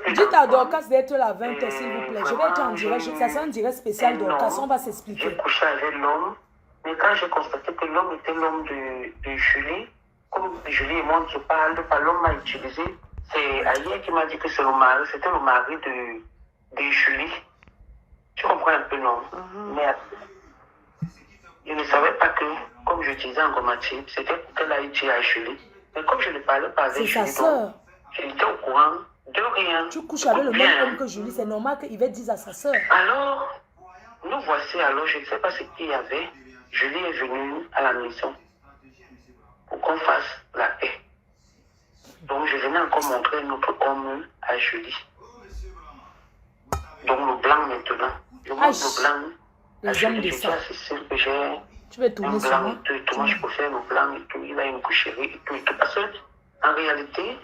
Dites à Dorcas d'être là à 20h, s'il vous plaît. Je vais être en direct. Ça sera un direct spécial Dorcas. On va s'expliquer. J'ai couché avec l'homme, mais quand j'ai constaté que l'homme était l'homme de Julie, comme Julie et moi, on se parle, l'homme m'a utilisé. C'est Aïe qui m'a dit que c'est le mari, c'était le mari de Julie. Tu comprends un peu, non? Mais je ne savais pas que, comme je disais en grammatique, c'était pour qu'elle aille dire à Julie. Mais comme je ne parlais pas avec Julie, donc, j'étais au courant de rien. Tu couches avec le même homme que Julie, c'est normal qu'il va dire à sa soeur. Alors, nous voici, alors, je ne sais pas ce qu'il y avait. Julie est venue à la maison pour qu'on fasse la paix. Donc, je venais encore montrer notre homme à Julie. Donc, le blanc maintenant. Je montre le blanc. Les hommes de ça. C'est que j'ai tu veux tourner sur moi? Moi, je peux faire le blanc et tout. Il a une coucherie et tout. Parce que, en réalité,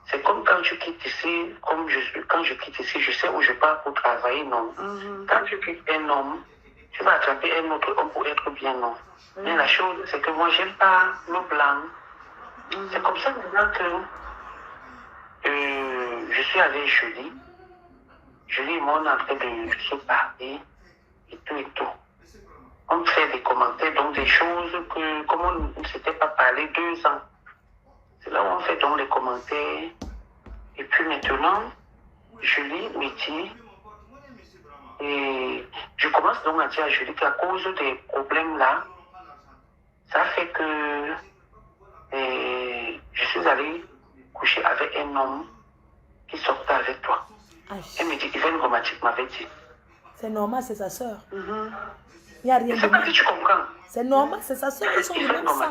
c'est comme quand tu quittes ici, comme je suis, quand je quitte ici, je sais où je pars pour travailler, non. Quand tu quittes un homme, tu vas attraper un autre homme pour être bien, non. Mais la chose, c'est que moi, j'aime pas le blanc. C'est comme ça maintenant que je suis avec Julie. Julie et moi, on est en train de se parler et tout et tout. On fait des commentaires, donc des choses que, comme on ne s'était pas parlé 2 ans. C'est là où on fait donc les commentaires. Et puis maintenant, Julie me dit, et je commence donc à dire à Julie qu'à cause des problèmes là, ça fait que je suis allée coucher avec un homme qui sortait avec toi. Elle me dit, Yvonne Grammatique m'avait dit. C'est normal, c'est sa soeur. Il n'y a rien de mal. Tu comprends? C'est normal, c'est sa soeur. Ils sont du même sang.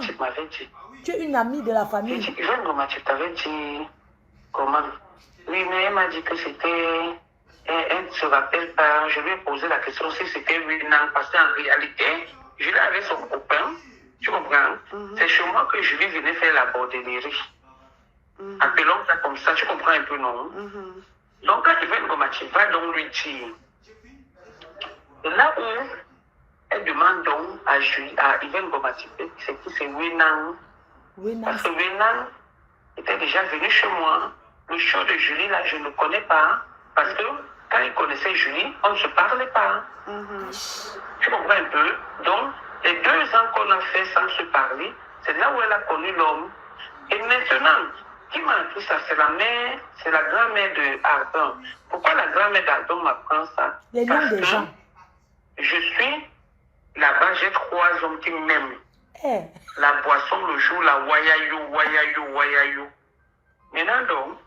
Tu es une amie de la famille. Yvonne Grammatique t'avait dit comment? Oui, mais elle m'a dit que c'était... Elle ne se rappelle pas. Je lui ai posé la question si c'était 8 ans. Parce qu'en réalité, je l'ai avec son copain. Tu comprends? C'est chez moi que Julie venait faire la bordellerie. Appelons ça comme ça. Tu comprends un peu, non? Donc, quand Yvonne Grammatique va donc lui dire... Là où elle demande donc à Yvonne Grammatique, c'est qui c'est Wenan. Parce que Wenan était déjà venu chez moi. Le show de Julie, là, je ne connais pas. Parce que quand il connaissait Julie, on ne se parlait pas. Tu comprends un peu? Donc, les 2 ans qu'on a fait sans se parler, c'est là où elle a connu l'homme. Et maintenant, qui m'a appris ça? C'est la mère, c'est la grand-mère de Ardon. Pourquoi la grand-mère d'Ardon m'apprend ça? Les noms des gens. Je suis là-bas, j'ai 3 hommes qui m'aiment. La boisson le jour, la wayayou. Maintenant donc,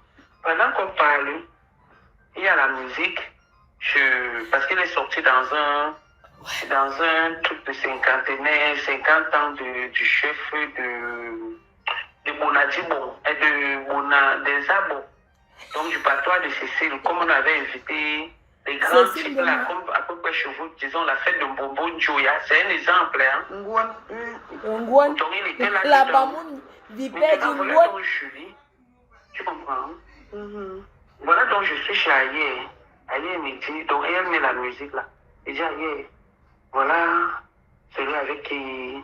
pendant qu'on parle, il y a la musique, parce qu'il est sorti dans un truc de cinquantenaire, 50 ans du chef de Bonadibon et des Abos, donc du patois de Cécile, comme on avait invité les grands types là, comme à peu près chez vous, disons la fête de Bobo Njoya, c'est un exemple. Donc il était là. La Bamoun, Vipère, donc Julie, tu comprends? Voilà, donc je suis chez Aïe. Aïe me dit, donc elle met la musique là. Elle dit Aïe, voilà celui avec qui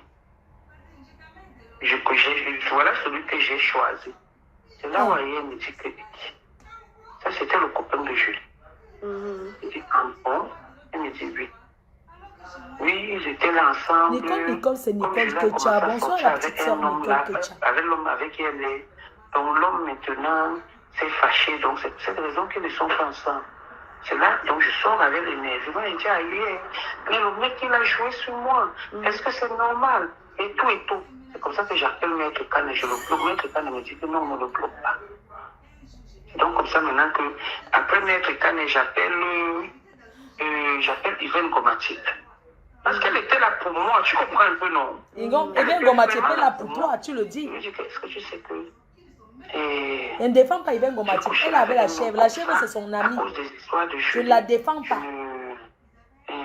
voilà celui que j'ai choisi. C'est là où Aïe me dit que ça c'était le copain de Julie. Il dit bon, elle me dit oui. Oui, ils étaient là ensemble. Nicole, c'est Nicole Kecha. Bonsoir la petite soeur Nicole Kecha. Avec l'homme avec qui elle est. Donc l'homme maintenant s'est fâché. Donc c'est pour cette raison qu'ils ne sont pas ensemble. C'est là, donc je sors avec l'énervement et dis aïe, mais le mec il a joué sur moi. Est-ce que c'est normal? Et tout. C'est comme ça que j'appelle Maître Kane et je le bloque. Maître Kane me dit que non, on ne le bloque pas. Donc comme ça maintenant que après Maître Kane, j'appelle Yvonne Grammatique. Parce qu'elle était là pour moi, tu comprends un peu, non? Yvonne Grammatique était là pour toi, tu le dis. Est-ce que tu sais que... Elle ne défend pas Yvonne Grammatique. Elle avait la chèvre. La chèvre, c'est son amie. Je ne la défends pas.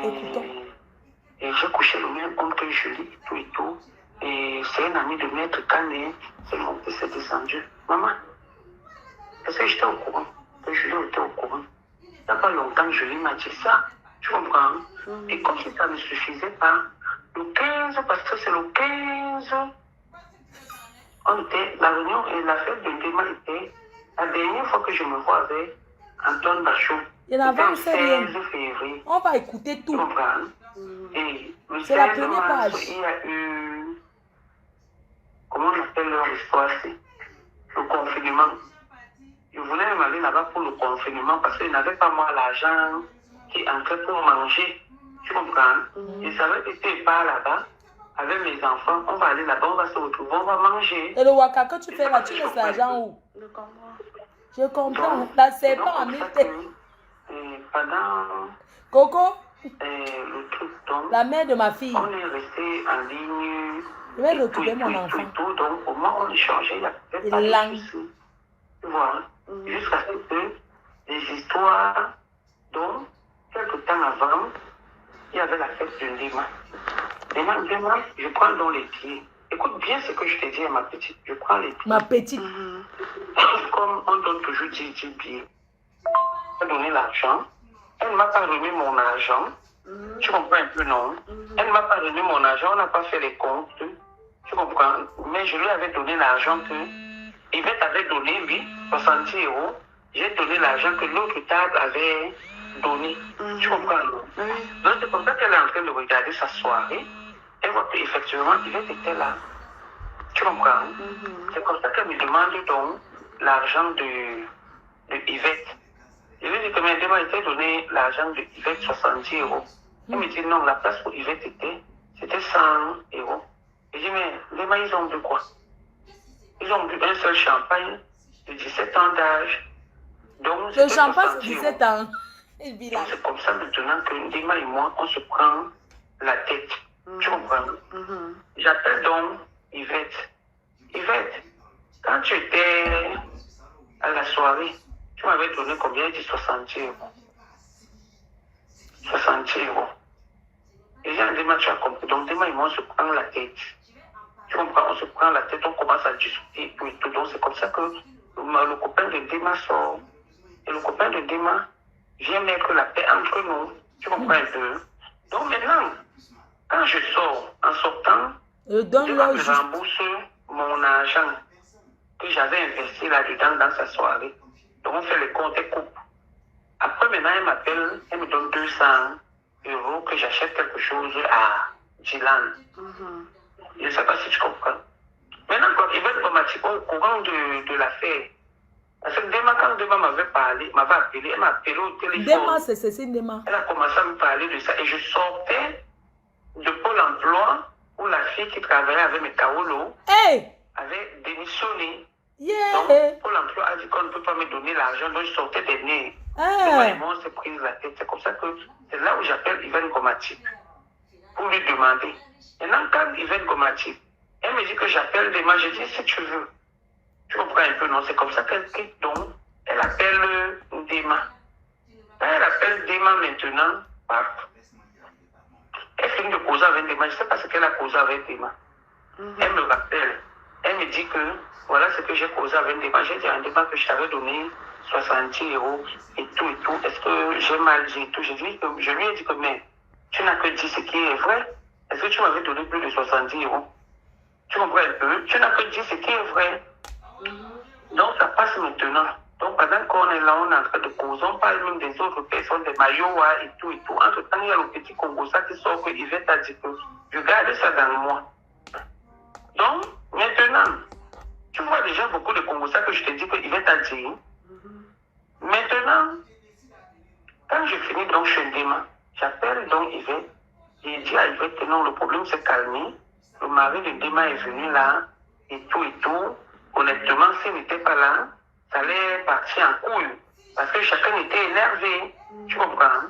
Écoutons. Et j'ai couché le même homme que Julie, tout et tout. Et c'est un ami de Maître Kane. C'est mon fils est descendu. Maman, Parce que j'étais au courant. Julien était au courant. Il n'y a pas longtemps, Julie m'a dit ça. Tu comprends? Et comme si ça ne suffisait pas, le 15, parce que c'est le 15, la réunion et la fête de Ndema était la dernière fois que je me vois avec Antoine Bachot. Il y en a 16 février. On va écouter tout. Et le c'est la 16 première mars, page. il y a eu, comment on appelle leur histoire, c'est le confinement. Je voulais même aller là-bas pour le confinement parce qu'il n'avait pas moi l'argent qui entrait pour manger. Tu comprends? Et ça avait été pas là-bas. Avec mes enfants, on va aller là-bas, on va se retrouver, on va manger. Et le waka que tu fais là, tu laisses l'argent où? Je comprends. Donc, La serpent en mille. Pendant Coco, le truc, donc, la mère de ma fille. on est resté en ligne. Je vais retrouver mon enfant. Donc, au moins, on échangeait, il n'y avait pas de soucis. Tu vois, jusqu'à ce que les histoires, donc, quelques temps avant, il y avait la fête de Ndema. Ndema, je prends dans les pieds. Écoute bien ce que je te dis à ma petite. Je prends les pieds. Ma petite. Comme on donne toujours 10 billets. Elle m'a donné l'argent. Elle ne m'a pas remis mon argent. Tu comprends un peu, non? Elle ne m'a pas remis mon argent. On n'a pas fait les comptes. Tu comprends? Mais je lui avais donné l'argent que Yvette avait donné, lui, 60 €. J'ai donné l'argent que l'autre table avait donné. Tu comprends, non? Donc c'est comme ça qu'elle est en train de regarder sa soirée. Elle voit qu'effectivement, Yvette était là. Tu comprends? C'est comme ça qu'elle me demande donc l'argent de Yvette. Je lui dis que Ndema était donné l'argent de Yvette 70 €. Elle me dit non, la place pour Yvette c'était 100 €. Je dis mais Ndema, ils ont bu quoi? Ils ont bu un seul champagne de 17 ans d'âge. Donc le champagne c'est 17 ans. Donc c'est comme ça maintenant que Ndema et moi, on se prend la tête. Tu comprends? J'appelle donc Yvette. Yvette, quand tu étais à la soirée, tu m'avais donné combien? Il dit 60 €. 60 €. Et j'ai un Ndema, tu as compris. Donc Ndema et moi, on se prend la tête. Tu comprends? On se prend la tête, on commence à discuter tout et tout. Donc c'est comme ça que le copain de Ndema sort. Et le copain de Ndema vient mettre la paix entre nous. Tu comprends un peu? Donc maintenant, quand je sors, en sortant, je me rembourse mon argent que j'avais investi là-dedans dans sa soirée. Donc on fait les comptes et coupe. Après maintenant, elle m'appelle, elle me donne 200 € que j'achète quelque chose à Dylan. Je ne sais pas si tu comprends. Maintenant, quand Yvette Bomati au courant de l'affaire, parce que Ndema, quand Ndema m'avait appelé, elle m'a appelé au téléphone. Ndema, c'est Ndema. Elle a commencé à me parler de ça et je sortais de Pôle emploi où la fille qui travaillait avec mes Kaolo avait démissionné. Donc, Pôle emploi a dit qu'on ne peut pas me donner l'argent, donc je sortais des nez. Donc, on s'est pris la tête. C'est comme ça que c'est là où j'appelle Yvette Bomati pour lui demander. Maintenant, quand Yvette Bomati, elle me dit que j'appelle Ndema, je dis si tu veux. Tu comprends un peu, non? C'est comme ça qu'elle quitte, donc elle appelle Ndema. Quand elle appelle Ndema maintenant, elle finit de causer avec Ndema. Je ne sais pas ce qu'elle a causé avec Ndema. Elle me rappelle. Elle me dit que voilà ce que j'ai causé avec Ndema. J'ai dit à Ndema que je t'avais donné 60 € et tout et tout. Est-ce que j'ai mal dit et tout? Je lui ai dit que mais tu n'as que dit ce qui est vrai. Est-ce que tu m'avais donné plus de 70 €? Tu comprends un peu? Tu n'as que dit ce qui est vrai. Donc ça passe maintenant. Donc pendant qu'on est là, on est en train de causer, on parle même des autres personnes, des Mayowa et tout et tout. Entre temps, il y a le petit Congosa qui sort que Yvette a dit que je garde ça dans moi. Donc maintenant, tu vois déjà beaucoup de Congosa que je te dis que Yvette a dit. Maintenant, quand je finis donc chez Ndema, j'appelle donc Yvette. J'ai dit à Yvette que non, le problème s'est calmé. Le mari de Ndema est venu là et tout et tout. Honnêtement, s'il n'était pas là, ça allait partir en couille. Parce que chacun était énervé. Tu comprends?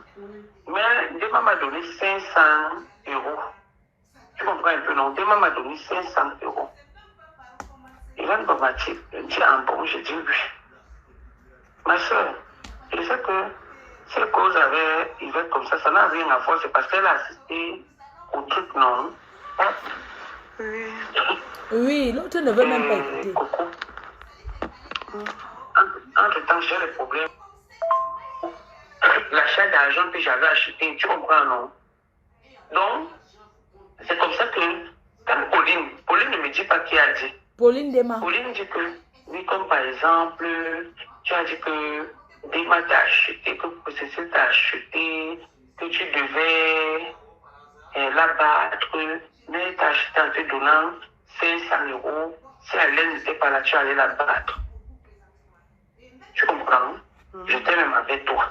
Mais Ndema m'a donné 500 €. Tu comprends un peu, non? Ndema m'a donné 500 €. Yvette Bomati dit en bon, j'ai dit oui. Ma soeur, je sais que si elle cause avec Yvette comme ça n'a rien à voir. C'est parce qu'elle a assisté au truc, non? Oui. Oui, l'autre ne veut même pas écouter. Coco. entre-temps, j'ai le problème. L'achat d'argent que j'avais acheté, tu comprends, non? Donc, c'est comme ça que, quand Pauline ne me dit pas qui a dit. Pauline Dema. Pauline dit que, oui, comme par exemple, tu as dit que Dema t'a acheté, que Cécile t'a acheté, que tu devais l'abattre, mais t'as acheté en te donnant 500 €. Si elle n'était pas là, tu allais l'abattre. Tu comprends? J'étais même avec toi.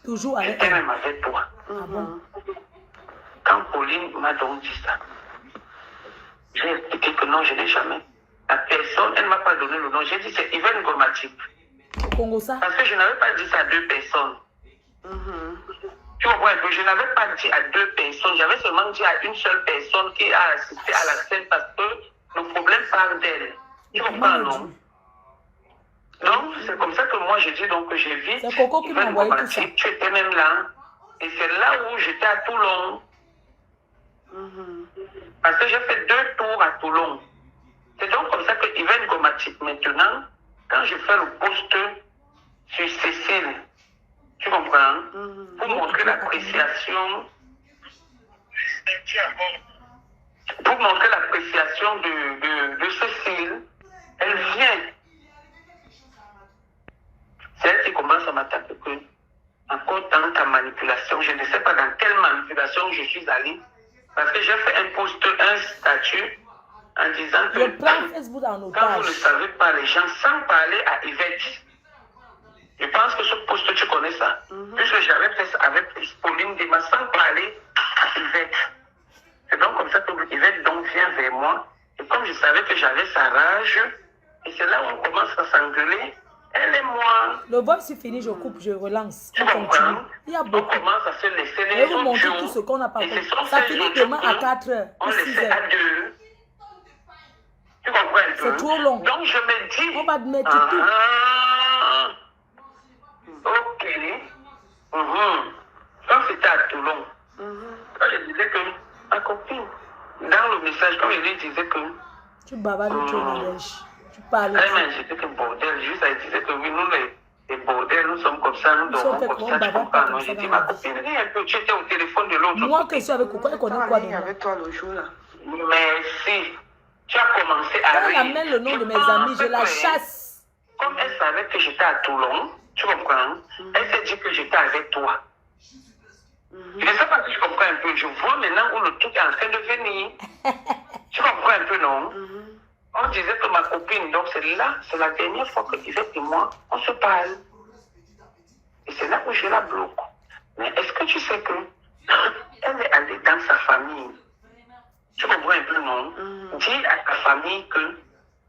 Toujours avec J'étais même avec toi. Ah bon? Quand Pauline m'a donc dit ça, j'ai expliqué que non, je n'ai jamais. La personne, elle ne m'a pas donné le nom. J'ai dit c'est Yvonne Gomatique. Congo ça? Parce que je n'avais pas dit ça à 2 personnes. Tu comprends un peu? Je n'avais pas dit à 2 personnes. J'avais seulement dit à une seule personne qui a assisté à la scène parce que le problème parle d'elle. Tu comprends, non? Donc, c'est comme ça que moi, je dis donc que j'ai vu. C'est Coco qui m'a envoyé tout ça. Tu étais même là. Et c'est là où j'étais à Toulon. Parce que j'ai fait 2 tours à Toulon. C'est donc comme ça que Yvonne Gomatique, maintenant, quand je fais le post sur Cécile, tu comprends? Pour montrer l'appréciation. Pour montrer l'appréciation de Cécile, elle vient. C'est elle qui commence à m'attaquer que, encore dans ta manipulation, je ne sais pas dans quelle manipulation je suis allée, parce que j'ai fait un post, un statut, en disant que quand vous ne savez pas les gens, sans parler à Yvette, je pense que ce post, tu connais ça, puisque j'avais fait ça avec Pauline Dema, sans parler à Yvette. C'est donc comme ça que Yvette donc vient vers moi, et comme je savais que j'avais sa rage, et c'est là où on commence à s'engueuler. Elle et moi. Le vol c'est fini, je coupe, je relance. Tu comprends? Il y a beaucoup. On commence à se laisser les je vais vous montrer tout ce qu'on n'a pas fait. Ça finit demain à 4h. On le fait à 2. Tu comprends un peu? C'est trop long. Donc je me dis. On va mettre tout. Ok. Quand c'était à Toulon, quand je disais que ma copine, dans le message, quand je lui disais que. Tu bavardes trop dans tu parles. Elle disait que bordel, juste elle disait que oui, nous les bordels, nous sommes comme ça, nous dormons comme ça, tu comprends, non? J'ai dit, ma copine, viens un peu, tu étais au téléphone de l'autre. Moi que je suis avec Coco, elle connaît quoi de moi? Avec toi le jour là. Merci. Tu as commencé à rire. Elle amène le nom de mes amis, je la chasse. Comme elle savait que j'étais à Toulon, tu comprends? Elle s'est dit que j'étais avec toi. Je ne sais pas si je comprends un peu. Je vois maintenant où le truc est en train de venir. Tu comprends un peu, non? On disait que ma copine, donc c'est là, c'est la dernière fois que Yvette et moi, on se parle. Et c'est là où je la bloque. Mais est-ce que tu sais que elle est allée dans sa famille? Tu comprends un peu, non? Dis à ta famille que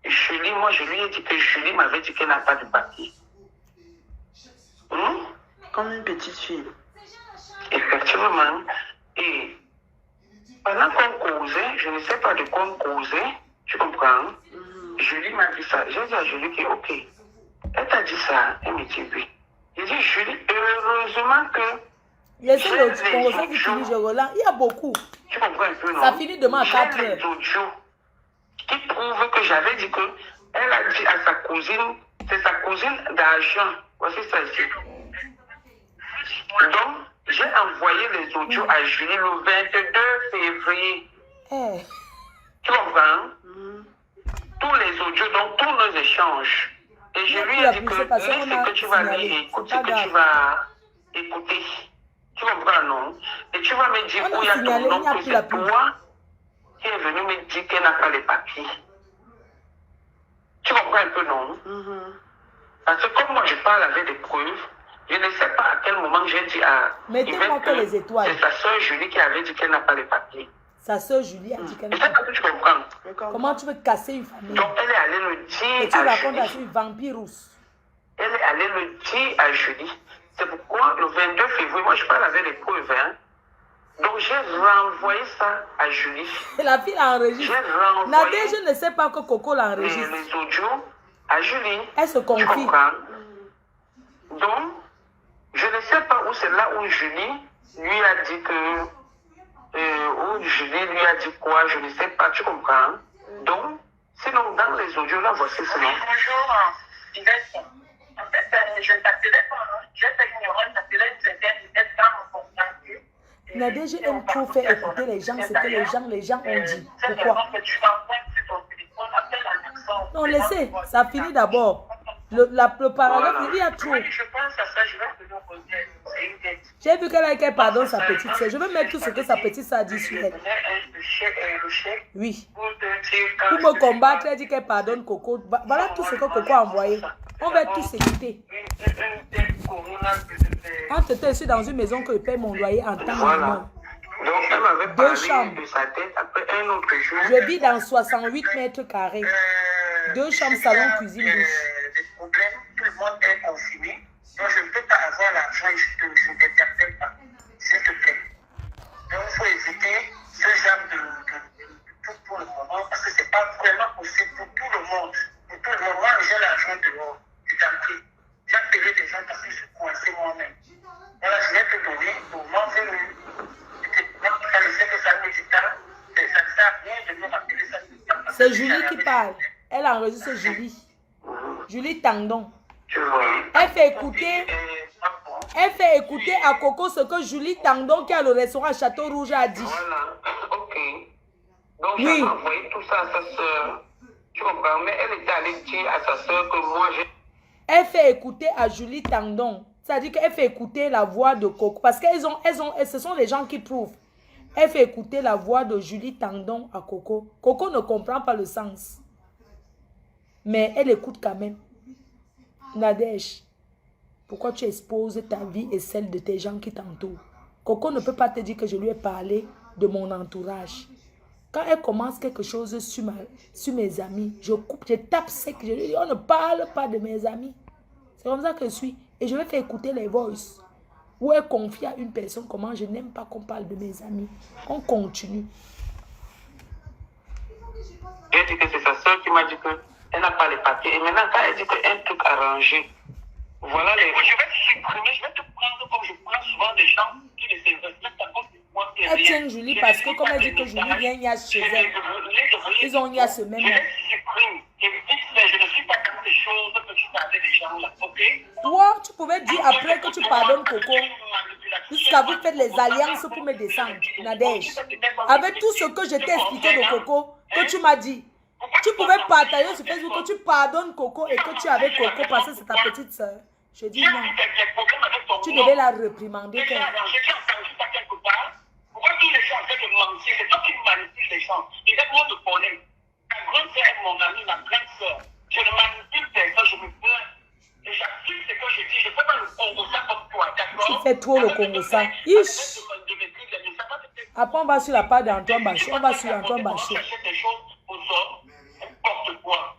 Julie, moi je lui ai dit que Julie m'avait dit qu'elle n'a pas de papier. Comme une petite fille. Effectivement. Et pendant qu'on causait, je ne sais pas de quoi on causait, tu comprends? Julie m'a dit ça. J'ai dit à Julie que, ok. Elle t'a dit ça. Elle me dit oui. J'ai dit, Julie, heureusement que. Laissez le conversation qui finit, je relance. Il y a beaucoup. Tu comprends un peu, non? Ça finit demain à 4h. J'ai les audios qui prouvent que j'avais dit que elle a dit à sa cousine, c'est sa cousine d'argent. Voici ça ici. Donc, j'ai envoyé les audios à Julie le 22 février. Tu comprends? Tous les audios, donc tous nos échanges. Et je lui ai dit que ce que tu vas lire, écoute ce que tu vas écouter. Tu comprends, non? Et tu vas me dire où il y a ton nom, que c'est toi qui est venu me dire qu'elle n'a pas les papiers. Tu comprends un peu, non? Parce que comme moi je parle avec des preuves, je ne sais pas à quel moment j'ai dit à mettez-moi que les étoiles. C'est sa soeur Julie qui avait dit qu'elle n'a pas les papiers. Sa soeur Julie a dit qu'elle n'a pas les papiers. Tu comprends? Comment tu veux casser une famille? Donc elle est allée le dire. Et tu racontes à une vampire rousse. Elle est allée le dire à Julie. C'est pourquoi le 22 février, moi je parle avec les preuves. Donc j'ai renvoyé ça à Julie. Et la fille a enregistré. Nadé, je ne sais pas que Coco l'a enregistré. Les audios à Julie. Elle se confie. Tu comprends? Donc, je ne sais pas où c'est là où Julie lui a dit que... où Julie lui a dit quoi, je ne sais pas, tu comprends? Donc, sinon, dans les audios, là, voici cela. Bonjour, Yvette. je ne t'appelais pas. Hein. Je t'ai ignoré, je t'appelais une certaine vitesse dans mon portable. Nadège aime trop faire écouter les gens, ce que les gens ont dit. Pourquoi? Non, laissez, ça finit d'abord. Le paragraphe, il y a trop. Je pense à ça, je vais te le poser. J'ai vu qu'elle pardonne sa petite sœur. Je vais mettre tout ce que sa petite sœur a dit sur elle. Oui. Pour me combattre, elle dit qu'elle pardonne Coco. Voilà tout ce que Coco a envoyé. On va tous écouter. Entre-temps, je suis dans une maison que je paye mon loyer en temps normal. Donc, elle m'avait parlé de sa tête après un autre jour. Je vis dans 68 mètres carrés. 2 chambres, salon, cuisine, douche. Des problèmes, tout le monde est confiné. Donc, je ne peux pas avoir l'argent et je ne t'interpelle pas. S'il te plaît. Donc, il faut éviter ce genre de pour le moment parce que ce n'est pas vraiment possible pour tout le monde. Pour tout le monde, moi, j'ai l'argent dehors. Je t'en prie. J'ai appelé des gens parce que je suis coincé moi-même. Voilà, je vais te donner pour m'enlever. C'est Julie qui parle. Elle enregistre Julie. Julie Tandon. Elle fait écouter à Coco ce que Julie Tandon, qui a le restaurant Château Rouge, a dit. Voilà, ok. Donc, oui. J'ai envoyé tout ça à sa soeur. Tu comprends? Mais elle était allée dire à sa soeur que moi, j'ai... Elle fait écouter à Julie Tandon. C'est-à-dire qu'elle fait écouter la voix de Coco. Parce qu'elles ce sont les gens qui prouvent. Elle fait écouter la voix de Julie Tandon à Coco. Coco ne comprend pas le sens. Mais elle écoute quand même. Nadège, pourquoi tu exposes ta vie et celle de tes gens qui t'entourent? Coco ne peut pas te dire que je lui ai parlé de mon entourage. Quand elle commence quelque chose sur mes amis, je coupe, je tape sec, je lui dis, on ne parle pas de mes amis. C'est comme ça que je suis. Et je vais faire écouter les voices. Où elle confie à une personne comment je n'aime pas qu'on parle de mes amis. On continue. J'ai dit que c'est sa soeur qui m'a dit qu'elle n'a pas les papiers. Et maintenant, quand elle dit qu'un truc arrangé, voilà les... Je vais te supprimer, je vais te prendre comme je prends souvent des gens qui ne se respectent pas comme moi. Elle tient Julie parce que comme elle dit que Julie vient Nias chez elle, ils ont Nias ce même. Je supprime. Je ne suis pas comme des choses que tu parlais des gens là, ok? Toi, tu pouvais dire après que tu pardonnes Coco. Jusqu'à vous faites les alliances pour me descendre, Nadège. Avec tout ce que je t'ai expliqué de Coco, que tu m'as dit, tu pouvais partager sur Facebook que tu pardonnes Coco et que tu es avec Coco parce que c'est ta petite soeur. Je dis non. Tu devais la réprimander. Pourquoi tous les gens en train de mentir? C'est toi qui manipules les gens. Il est bon de connaître. Ma grande sœur est mon amie, ma grande sœur. Je ne manipule personne, je me plains. Et j'assume ce que je dis. Je ne fais pas le Congo ça comme toi, d'accord? Tu fais trop le Congo ça. Ish. Après, on va sur la part d'Antoine Bachot. On va sur Antoine Bachot. Des choses aux hommes, n'importe quoi.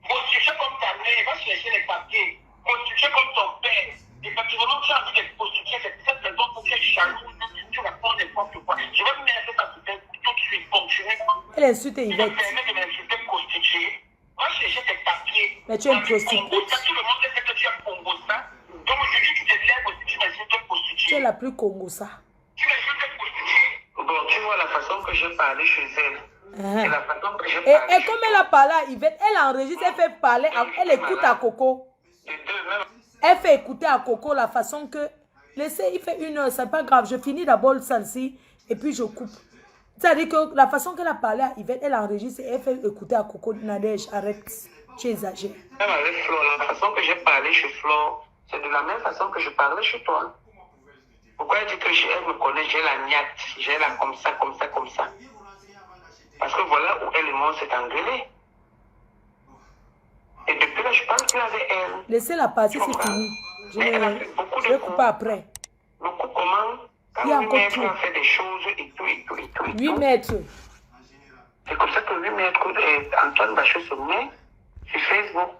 Prostituer comme ta mère, va chercher les papiers. Prostituer comme ton père. Effectivement, tu as envie de prostituer, c'est cette raison pour que tu es jaloux. Tu vas prendre n'importe quoi. Je vais me mettre ça sur tes tout de suite. Fonctionner. Elle insulte Yvette. Tu permets de m'insulter prostituée. Va chercher tes papiers. Mais tu es une prostituée. Tout le monde sait que tu es Congo ça. Donc aujourd'hui, tu te lèves aussi, tu m'insultes prostituée. Tu es la plus Congo ça. Tu m'insultes prostituée. Bon, tu vois la façon que j'ai parlé chez elle. C'est la façon que j'ai parlé. Et comme elle a parlé à Yvette, elle enregistre, elle fait parler, elle écoute à Coco. Elle fait écouter à Coco la façon que... Laissez, il fait 1 heure, c'est pas grave. Je finis d'abord celle-ci et puis je coupe. C'est-à-dire que la façon qu'elle a parlé à Yvette, elle enregistre et elle fait écouter à Coco. Nadège, arrête. Tu exagères. Même avec Flore, la façon que j'ai parlé chez Flore, c'est de la même façon que je parlais chez toi. Pourquoi elle dit que elle me connaît, j'ai la niaque, j'ai la comme ça, comme ça, comme ça. Parce que voilà où elle et moi s'est engueulés. Et depuis là, je parle plus avec elle. Laissez-la passer, c'est fini. Je vais couper après. Beaucoup comment quand 8 mètres a fait des choses et tout, et tout, et tout. 8 mètres. C'est comme ça que 8 mètres, Antoine Bachot se met sur Facebook.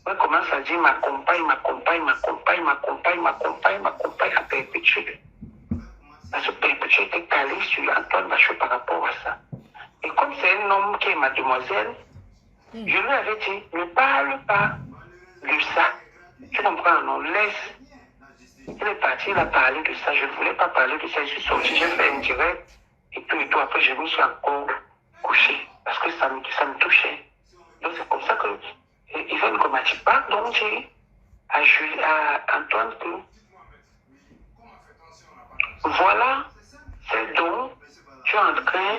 Elle commence à dire ma compagne à perpétuer. Parce que perpétuer était calé sur Antoine Bachot par rapport à ça. Et comme c'est un homme qui est mademoiselle, je lui avais dit, ne parle pas de ça. Tu comprends, non? Laisse. Il est parti, il a parlé de ça. Je ne voulais pas parler de ça. Je suis sorti, j'ai fait un direct et tout et tout. Après, je me suis encore couché parce que ça me touchait. Donc, c'est comme ça que Yvonne m'a dit, pardon, à Antoine que voilà ce dont tu es en train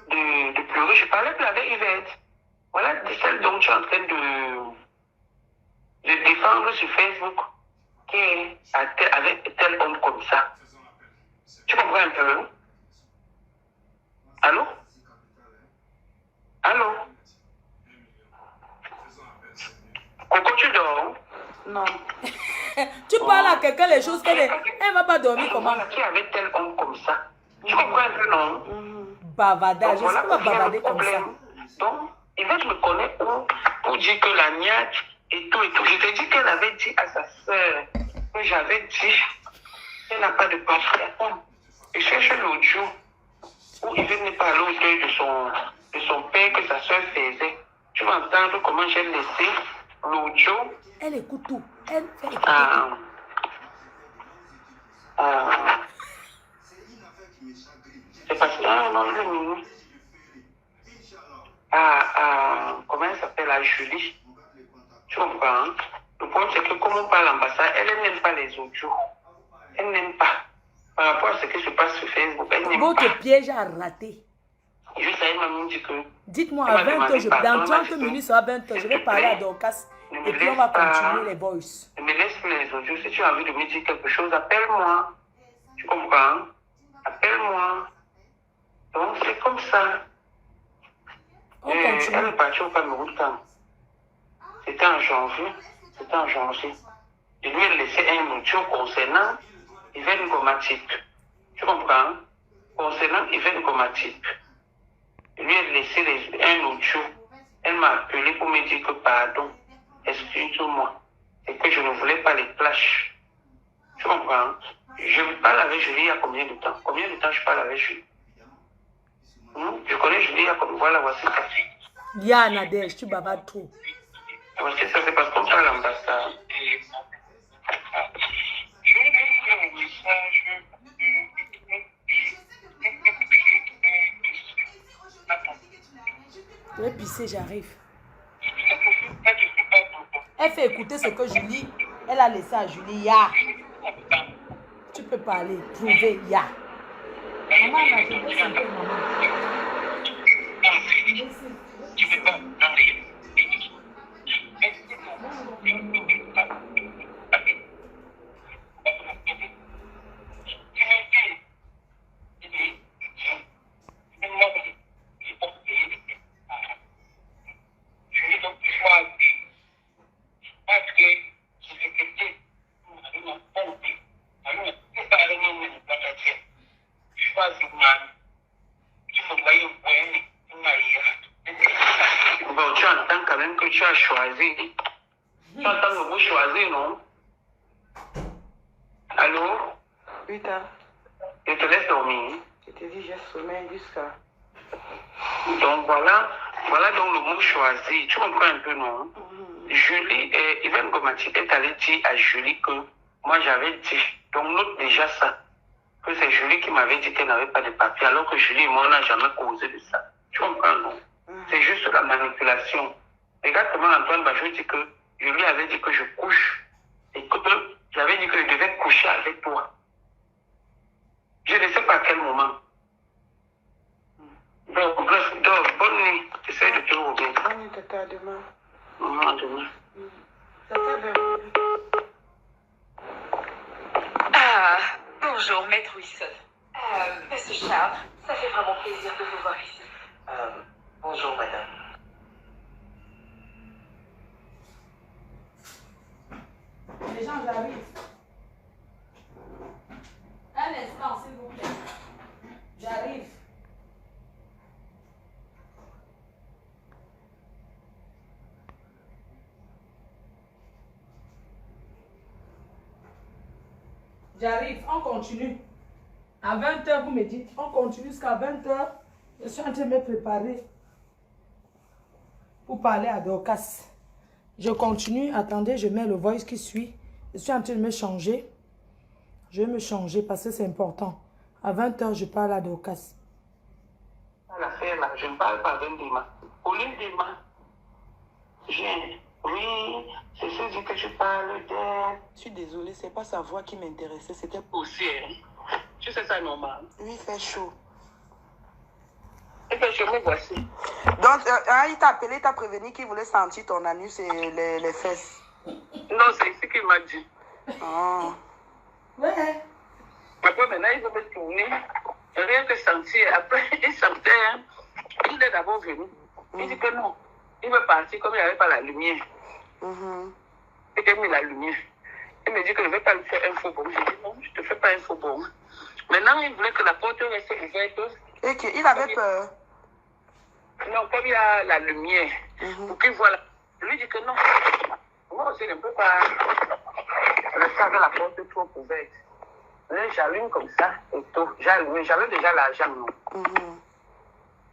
de pleurer. Je parlais plus avec Yvette. Voilà celle dont tu es en train de défendre sur Facebook, qui est avec tel homme comme ça. Tu comprends un peu? Allô? Allô? Coco, tu dors? Non. Tu parles à quelqu'un les choses qu'elle ne va pas dormir comment? Qui avait tel homme comme ça? Tu comprends un peu, non? Bavardage, je ne sais pas bavarder comme ça. Donc, Yvette me connaît pour dire que la niaque et tout et tout. Je t'ai dit qu'elle avait dit à sa soeur que j'avais dit qu'elle n'a pas de patrie. Attends, je cherche l'autre jour où Yvette n'est pas allée au deuil de son père que sa soeur faisait. Tu vas entendre comment j'ai laissé l'autre jour. Elle écoute tout. Elle fait écouter c'est parce que comment elle s'appelle, à Julie. Tu comprends? Hein? Le problème, c'est que comme on parle l'ambassade, elle n'aime pas les audios. Elle n'aime pas. Par rapport à ce qui se passe sur Facebook, elle n'aime pas. Votre piège a raté. Juste elle m'a dit que... Dites-moi à 20h, dans 30 minutes, à 20h, je vais parler à Dorcas. Et puis on va continuer les voices. Ne me laisse plus les audios. Si tu as envie de me dire quelque chose, appelle-moi. Tu comprends? Appelle-moi. Donc c'est comme ça. On continue. Elle est partie au Cameroun quand? C'était en janvier. Je lui ai laissé un audio concernant Yvette Ngomatip. Tu comprends? Concernant Yvette Ngomatip. Je lui ai laissé un audio. Elle m'a appelé pour me dire que pardon, excuse-moi. Et que je ne voulais pas les clashs. Tu comprends? Je parle avec Julie il y a combien de temps? Combien de temps je parle avec Julie? Je connais Julie il y a combien? Voilà, voici ça. Ya Nadège, tu bavardes trop. Voici ça, c'est parce qu'on parle à l'ambassade. Je vais pisser, j'arrive. Elle fait écouter ce que Julie, elle a laissé à Julie. Ya. Tu peux parler, prouver, ya. Maman, elle a fait ça, maman. Bon, tu entends quand même que tu as choisi. Tu entends le mot choisir, non? Allô? Putain, Je te laisse dormir. je te dis, j'ai sommeil jusqu'à... Donc voilà donc le mot choisi. Tu comprends un peu, non? Julie, Yvette Ngomatip est allée dire à Julie que moi j'avais dit, donc note déjà ça, que c'est Julie qui m'avait dit qu'elle n'avait pas de papier, alors que Julie et moi on n'a jamais causé de ça. Tu comprends, non? C'est juste la manipulation. Regarde comment Antoine Bajou dit que je lui avais dit que je couche et que j'avais dit que je devais coucher avec toi. Je ne sais pas à quel moment. Donc, bref, bonne nuit. Essaye de te revenir. Bonne nuit, tata, demain. Demain. Tata, demain. Ah, bonjour, Maître Wilson. Monsieur Charles, ça fait vraiment plaisir de vous voir ici. Bonjour, madame. Les gens, j'arrive. Un instant, s'il vous plaît. J'arrive. J'arrive, on continue. À 20h, vous me dites, on continue jusqu'à 20h. Je suis en train de me préparer pour parler à Dorcas. Je continue, attendez, je mets le voice qui suit. Je suis en train de me changer. Je vais me changer parce que c'est important. À 20h, je parle à Dorcas. L'affaire là, je ne parle pas d'un débat. Au lieu de débat, j'ai oui, c'est celui que tu parles d'elle. Je suis désolée, c'est pas sa voix qui m'intéressait, c'était Aussi, hein. Tu sais ça normal. Oui, il fait chaud. Il fait chaud, me voici. Donc, il t'a appelé, il t'a prévenu qu'il voulait sentir ton anus et les fesses. Non, c'est ici qu'il m'a dit. Ah. Ouais. Après, maintenant, il veut me tourner. Rien que sentir. Après, il sentait, hein. Il est d'abord venu. Il dit que non. Il veut partir comme il n'y avait pas la lumière. Il a mis la lumière. Il me dit que je ne vais pas lui faire un faux bon. Je dis non, je ne te fais pas un faux bon. Maintenant, il voulait que la porte reste ouverte. Et qu'il avait peur. Non, comme il y a la lumière, pour qu'il voit la... Lui dit que non. Moi aussi, je ne peux pas rester avec la porte trop ouverte. Là, j'allume comme ça et tout. J'allume. J'avais déjà l'argent, non.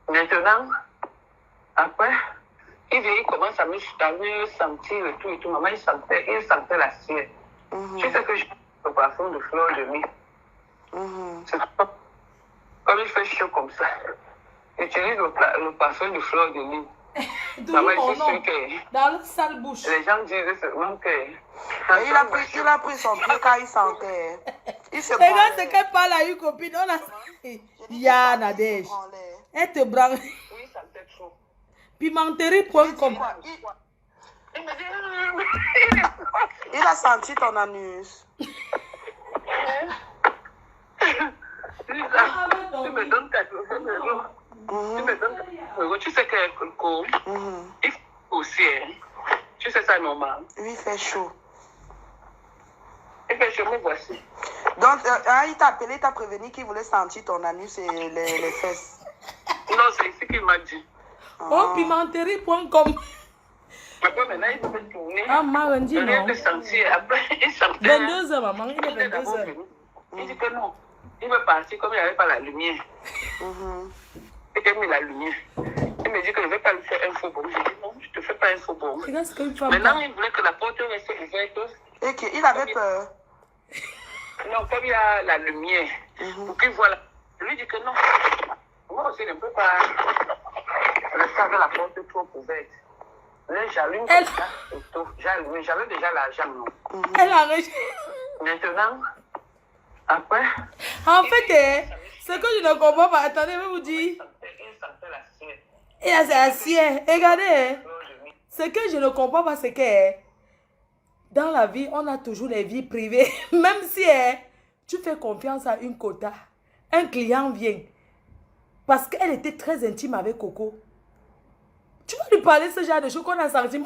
Maintenant, après, il vient, il commence à me sentir et tout et tout. Maman, il sentait la sienne. Tu sais que j'ai le parfum de fleur de lis. C'est comme il fait chaud comme ça. Utilise le parfum de fleur de lis. Maman, je suis sûre que dans la sale bouche. les gens disent seulement que... Il a pris son pied quand il sentait. Il se C'est quand branlait. c'est qu'elle parle à une copine, on a... Ya, Nadège. Elle te branle. Oui, ça me fait chaud. Pimenterie.com. Il me dit... Il a senti ton anus. Tu me donnes ta numéro. Tu me donnes ta numéro. Tu sais que Coco, il faut aussi, hein. Tu sais ça normal. Oui, il fait chaud. Il fait chaud, me voici. Donc, il t'a appelé, il t'a prévenu qu'il voulait sentir ton anus et les fesses. Non, c'est ici qu'il m'a dit. Oh, pimenterie.com. Après, maintenant, il veut me tourner. Ah, Marendi, Rien non. que sentir. Après, il sentait... 22h, maman, il Il est est d'abord 22h. venu. Il dit que non. Il veut partir comme il n'y avait pas la lumière. Il a mis la lumière. Il me dit que je ne vais pas lui faire un faux bon. Je dis non, je ne te fais pas un faux bon. Regarde ce qu'une femme Maintenant, parle. il voulait que la porte reste ouverte. Et qu'il avait peur. Non, comme il y a la lumière, pour qu'il voit la... Lui dit que non. Moi aussi, je ne peux pas rester avec la porte trop ouverte. Là, j'allume comme ça et tout. J'allume. J'avais déjà l'argent, non. Elle a rejeté. Maintenant, après... En fait, ce que je ne comprends pas, attendez, je vais vous dire. Il sentait la sienne. Et là, c'est la sienne. Regardez, ce que je ne comprends pas, c'est que dans la vie, on a toujours les vies privées. Même si tu fais confiance à une quota, un client vient. Parce qu'elle était très intime avec Coco. Tu vas lui parler ce genre de choses qu'on a senti.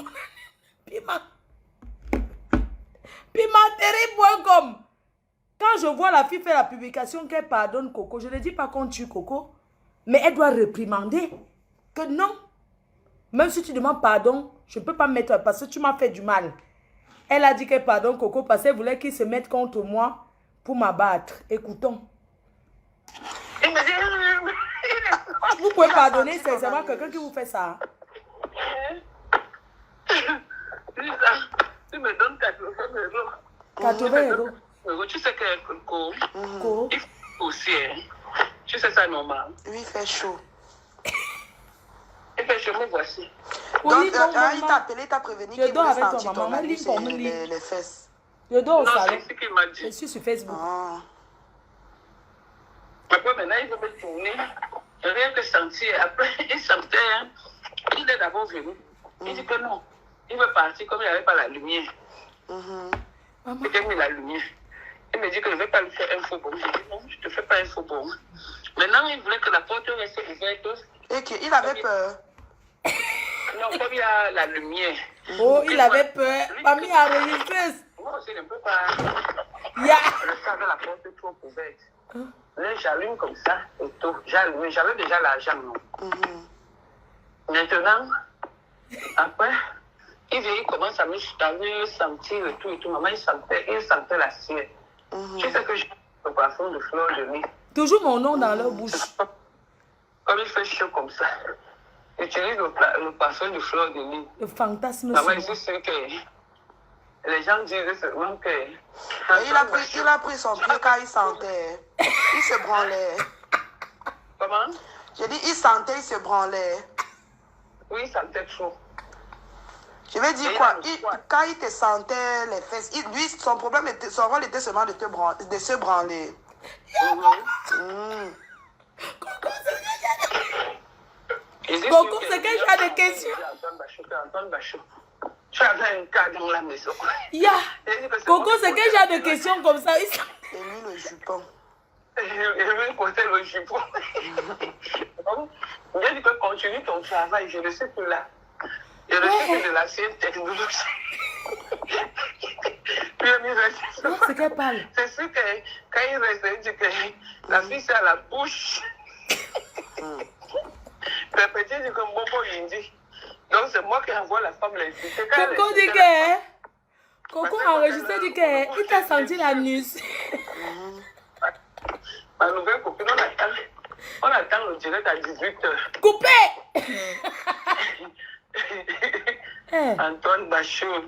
Pimenterie.com. Quand je vois la fille faire la publication qu'elle pardonne Coco, je ne dis pas qu'on tue Coco, mais elle doit réprimander que non. Même si tu demandes pardon, je ne peux pas mettre parce que tu m'as fait du mal. Elle a dit qu'elle pardonne Coco parce qu'elle voulait qu'il se mette contre moi pour m'abattre. Écoutons. Il me dit... Vous pouvez pardonner sincèrement quelqu'un qui vous fait ça. Tu me donnes 80 euros. 80 euros. Tu sais que Coco, Coco. il faut aussi, hein. Tu sais ça normal. Oui, il fait chaud. Il fait chaud, me voici. Donc, Oui, bon, il t'a appelé, il t'a prévenu qu'il dors voulait avec sentir toi, ton maman. anus Lis pour me et lire. les fesses. Je dors au Non, salon. c'est ce qu'il m'a Je dit. suis sur Facebook. Ah. Après, maintenant, il veut me tourner. Rien que sentir. Après, il sentait, hein. Il est d'abord venu. Il dit que non. Il veut partir comme il n'y avait pas la lumière. Maman. Il a mis la lumière. Il me dit que je ne vais pas lui faire un faux bon. Je dis non, je ne te fais pas un faux bon. Maintenant, il voulait que la porte reste ouverte. Et qu'il avait peur. Non, comme il y a la lumière. Oh, il avait peur. Mamie a enregistré. Moi aussi, je ne peux pas Ya. rester avec la porte trop ouverte. Là, j'allume comme ça et tout. J'allume. J'avais déjà l'argent, non. Maintenant, après, il vient, il commence à me sentir et tout. Maman, il sentait la sienne. Tu sais que j'ai le parfum de fleur de lis. Toujours mon nom dans leur bouche. Comme il fait chaud comme ça. Utilise le parfum de fleur de lis. Le fantasme. Maman, je sur suis sûre que les gens disent seulement que... Il a pris son pied quand il sentait. Il se branlait. Comment? J'ai dit, il sentait, il se branlait. Oui, ça me fait chaud. Je vais dire quoi? Quand il te sentait les fesses, lui, son problème était, son rôle était seulement de se branler. Coco, c'est quel genre de question? Antoine Bachot. Tu avais un cas dans la maison. Coco, c'est quel genre de question comme ça? Et lui, le jupon. Et lui, côté le jupon. Donc, j'ai dit que continue ton travail, je ne sais plus là. Je ne sais plus de l'ancienne technologie. C'est qu'elle parle. C'est sûr que quand il reste, il dit que la fille, c'est à la bouche. Le petit dit que Bobo, il dit. Donc, c'est moi qui envoie la femme l'insulter. Coco dit que... Coco a enregistré, dit que... Il t'a senti la nuit. Ma nouvelle copine, on attend le direct à 18h. Coupé. Antoine Bachot,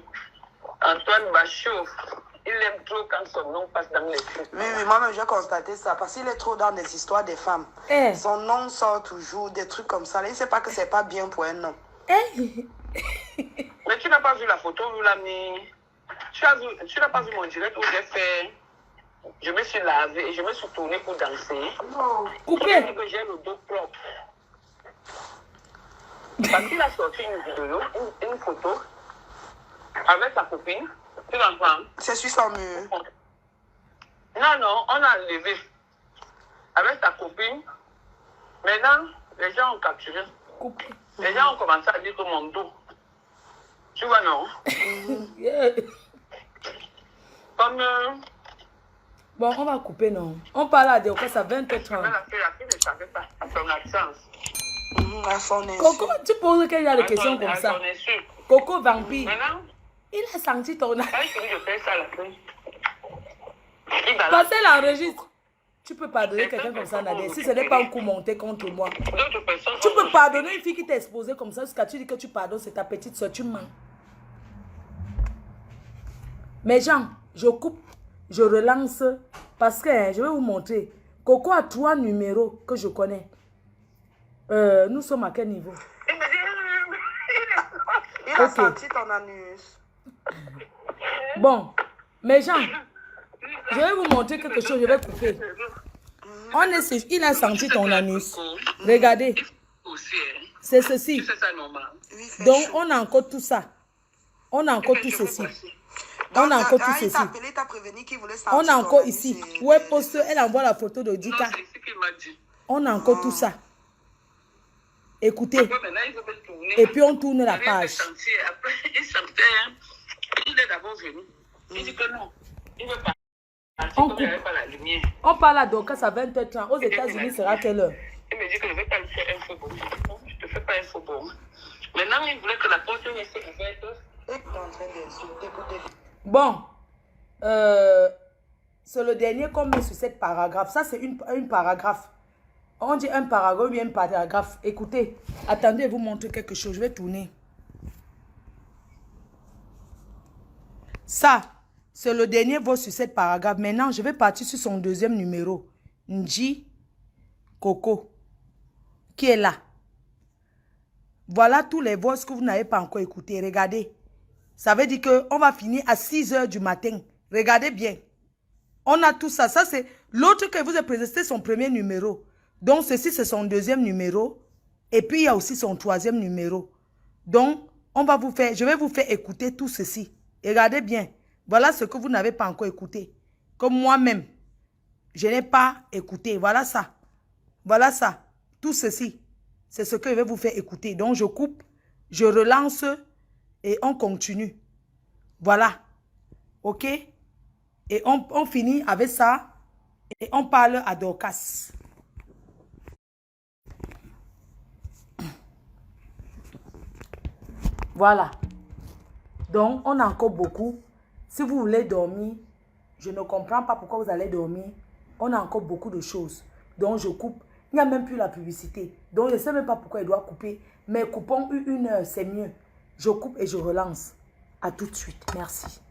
il aime trop quand son nom passe dans les films. Oui, moi-même j'ai constaté ça, parce qu'il est trop dans des histoires des femmes. Son nom sort toujours, des trucs comme ça. Il ne sait pas que c'est pas bien pour un homme. Mais tu n'as pas vu la photo où l'a mis. Tu n'as pas vu mon direct où j'ai fait. Je me suis lavé et je me suis tournée pour danser. Non. Coupé. Que j'ai le dos propre. Parce qu'il a sorti une vidéo, une photo, avec sa copine. Tu l'entends? C'est sur son mur. Non, on a levé. Avec sa copine. Maintenant, les gens ont capturé. Les gens ont commencé à dire que mon dos. Tu vois, non? Comme... Bon, on va couper, non? On parle à Deokas à 20h30. La fille ne savait pas à son absence. Coco, tu poses quel genre de questions comme ça? Coco vampire. Maintenant, il a senti ton âme. je fais ça la fin. Parce qu'elle enregistre. Tu peux pardonner quelqu'un comme ça, Nadia. Si ce n'est pas un coup monté contre moi. Tu peux pardonner une fille qui t'a exposé comme ça jusqu'à tu dis que tu pardonnes, c'est ta petite soeur, tu mens. Mais Jean, je coupe, je relance parce que je vais vous montrer. Coco a 3 numéros que je connais. Nous sommes à quel niveau? Il a senti ton anus. Bon, mais Jean, je vais vous montrer quelque chose, je vais couper. Il a senti ton anus. Regardez. C'est ceci. Donc, on a encore tout ça. On a encore tout ceci. On a encore tout ceci. On a encore ici. Où est poste? Elle envoie la photo de Dika. On a encore tout ça. Écoutez. Et puis on tourne la page. Il est d'abord venu. Il dit que non. Il veut pas. On parle à Dokas à 20h30. Aux États-Unis, sera quelle heure? Il me dit que je ne vais pas lui faire un faux bon. Non, je ne te fais pas un faux bon. Maintenant, il voulait que la porte soit ouverte. Bon. C'est le dernier qu'on met sur cette paragraphe. Ça, c'est une paragraphe. On dit un paragraphe ou bien un paragraphe. Écoutez, attendez, je vais vous montrer quelque chose. Je vais tourner. Ça, c'est le dernier vote sur cette paragraphe. Maintenant, je vais partir sur son deuxième numéro. Nji Coco, qui est là. Voilà tous les votes que vous n'avez pas encore écoutés. Regardez. Ça veut dire qu'on va finir à 6 h du matin. Regardez bien. On a tout ça. Ça, c'est l'autre que vous avez présenté, son premier numéro. Donc, ceci, c'est son deuxième numéro. Et puis, il y a aussi son troisième numéro. Donc, je vais vous faire écouter tout ceci. Regardez bien. Voilà ce que vous n'avez pas encore écouté. Comme moi-même, je n'ai pas écouté. Voilà ça. Voilà ça. Tout ceci, c'est ce que je vais vous faire écouter. Donc, je coupe, je relance et on continue. Voilà. OK? Et on finit avec ça et on parle à Dorcas. Voilà. Donc, on a encore beaucoup. Si vous voulez dormir, je ne comprends pas pourquoi vous allez dormir. On a encore beaucoup de choses. Donc, je coupe. Il n'y a même plus la publicité. Donc, je ne sais même pas pourquoi il doit couper. Mais coupons 1 heure, c'est mieux. Je coupe et je relance. À tout de suite. Merci.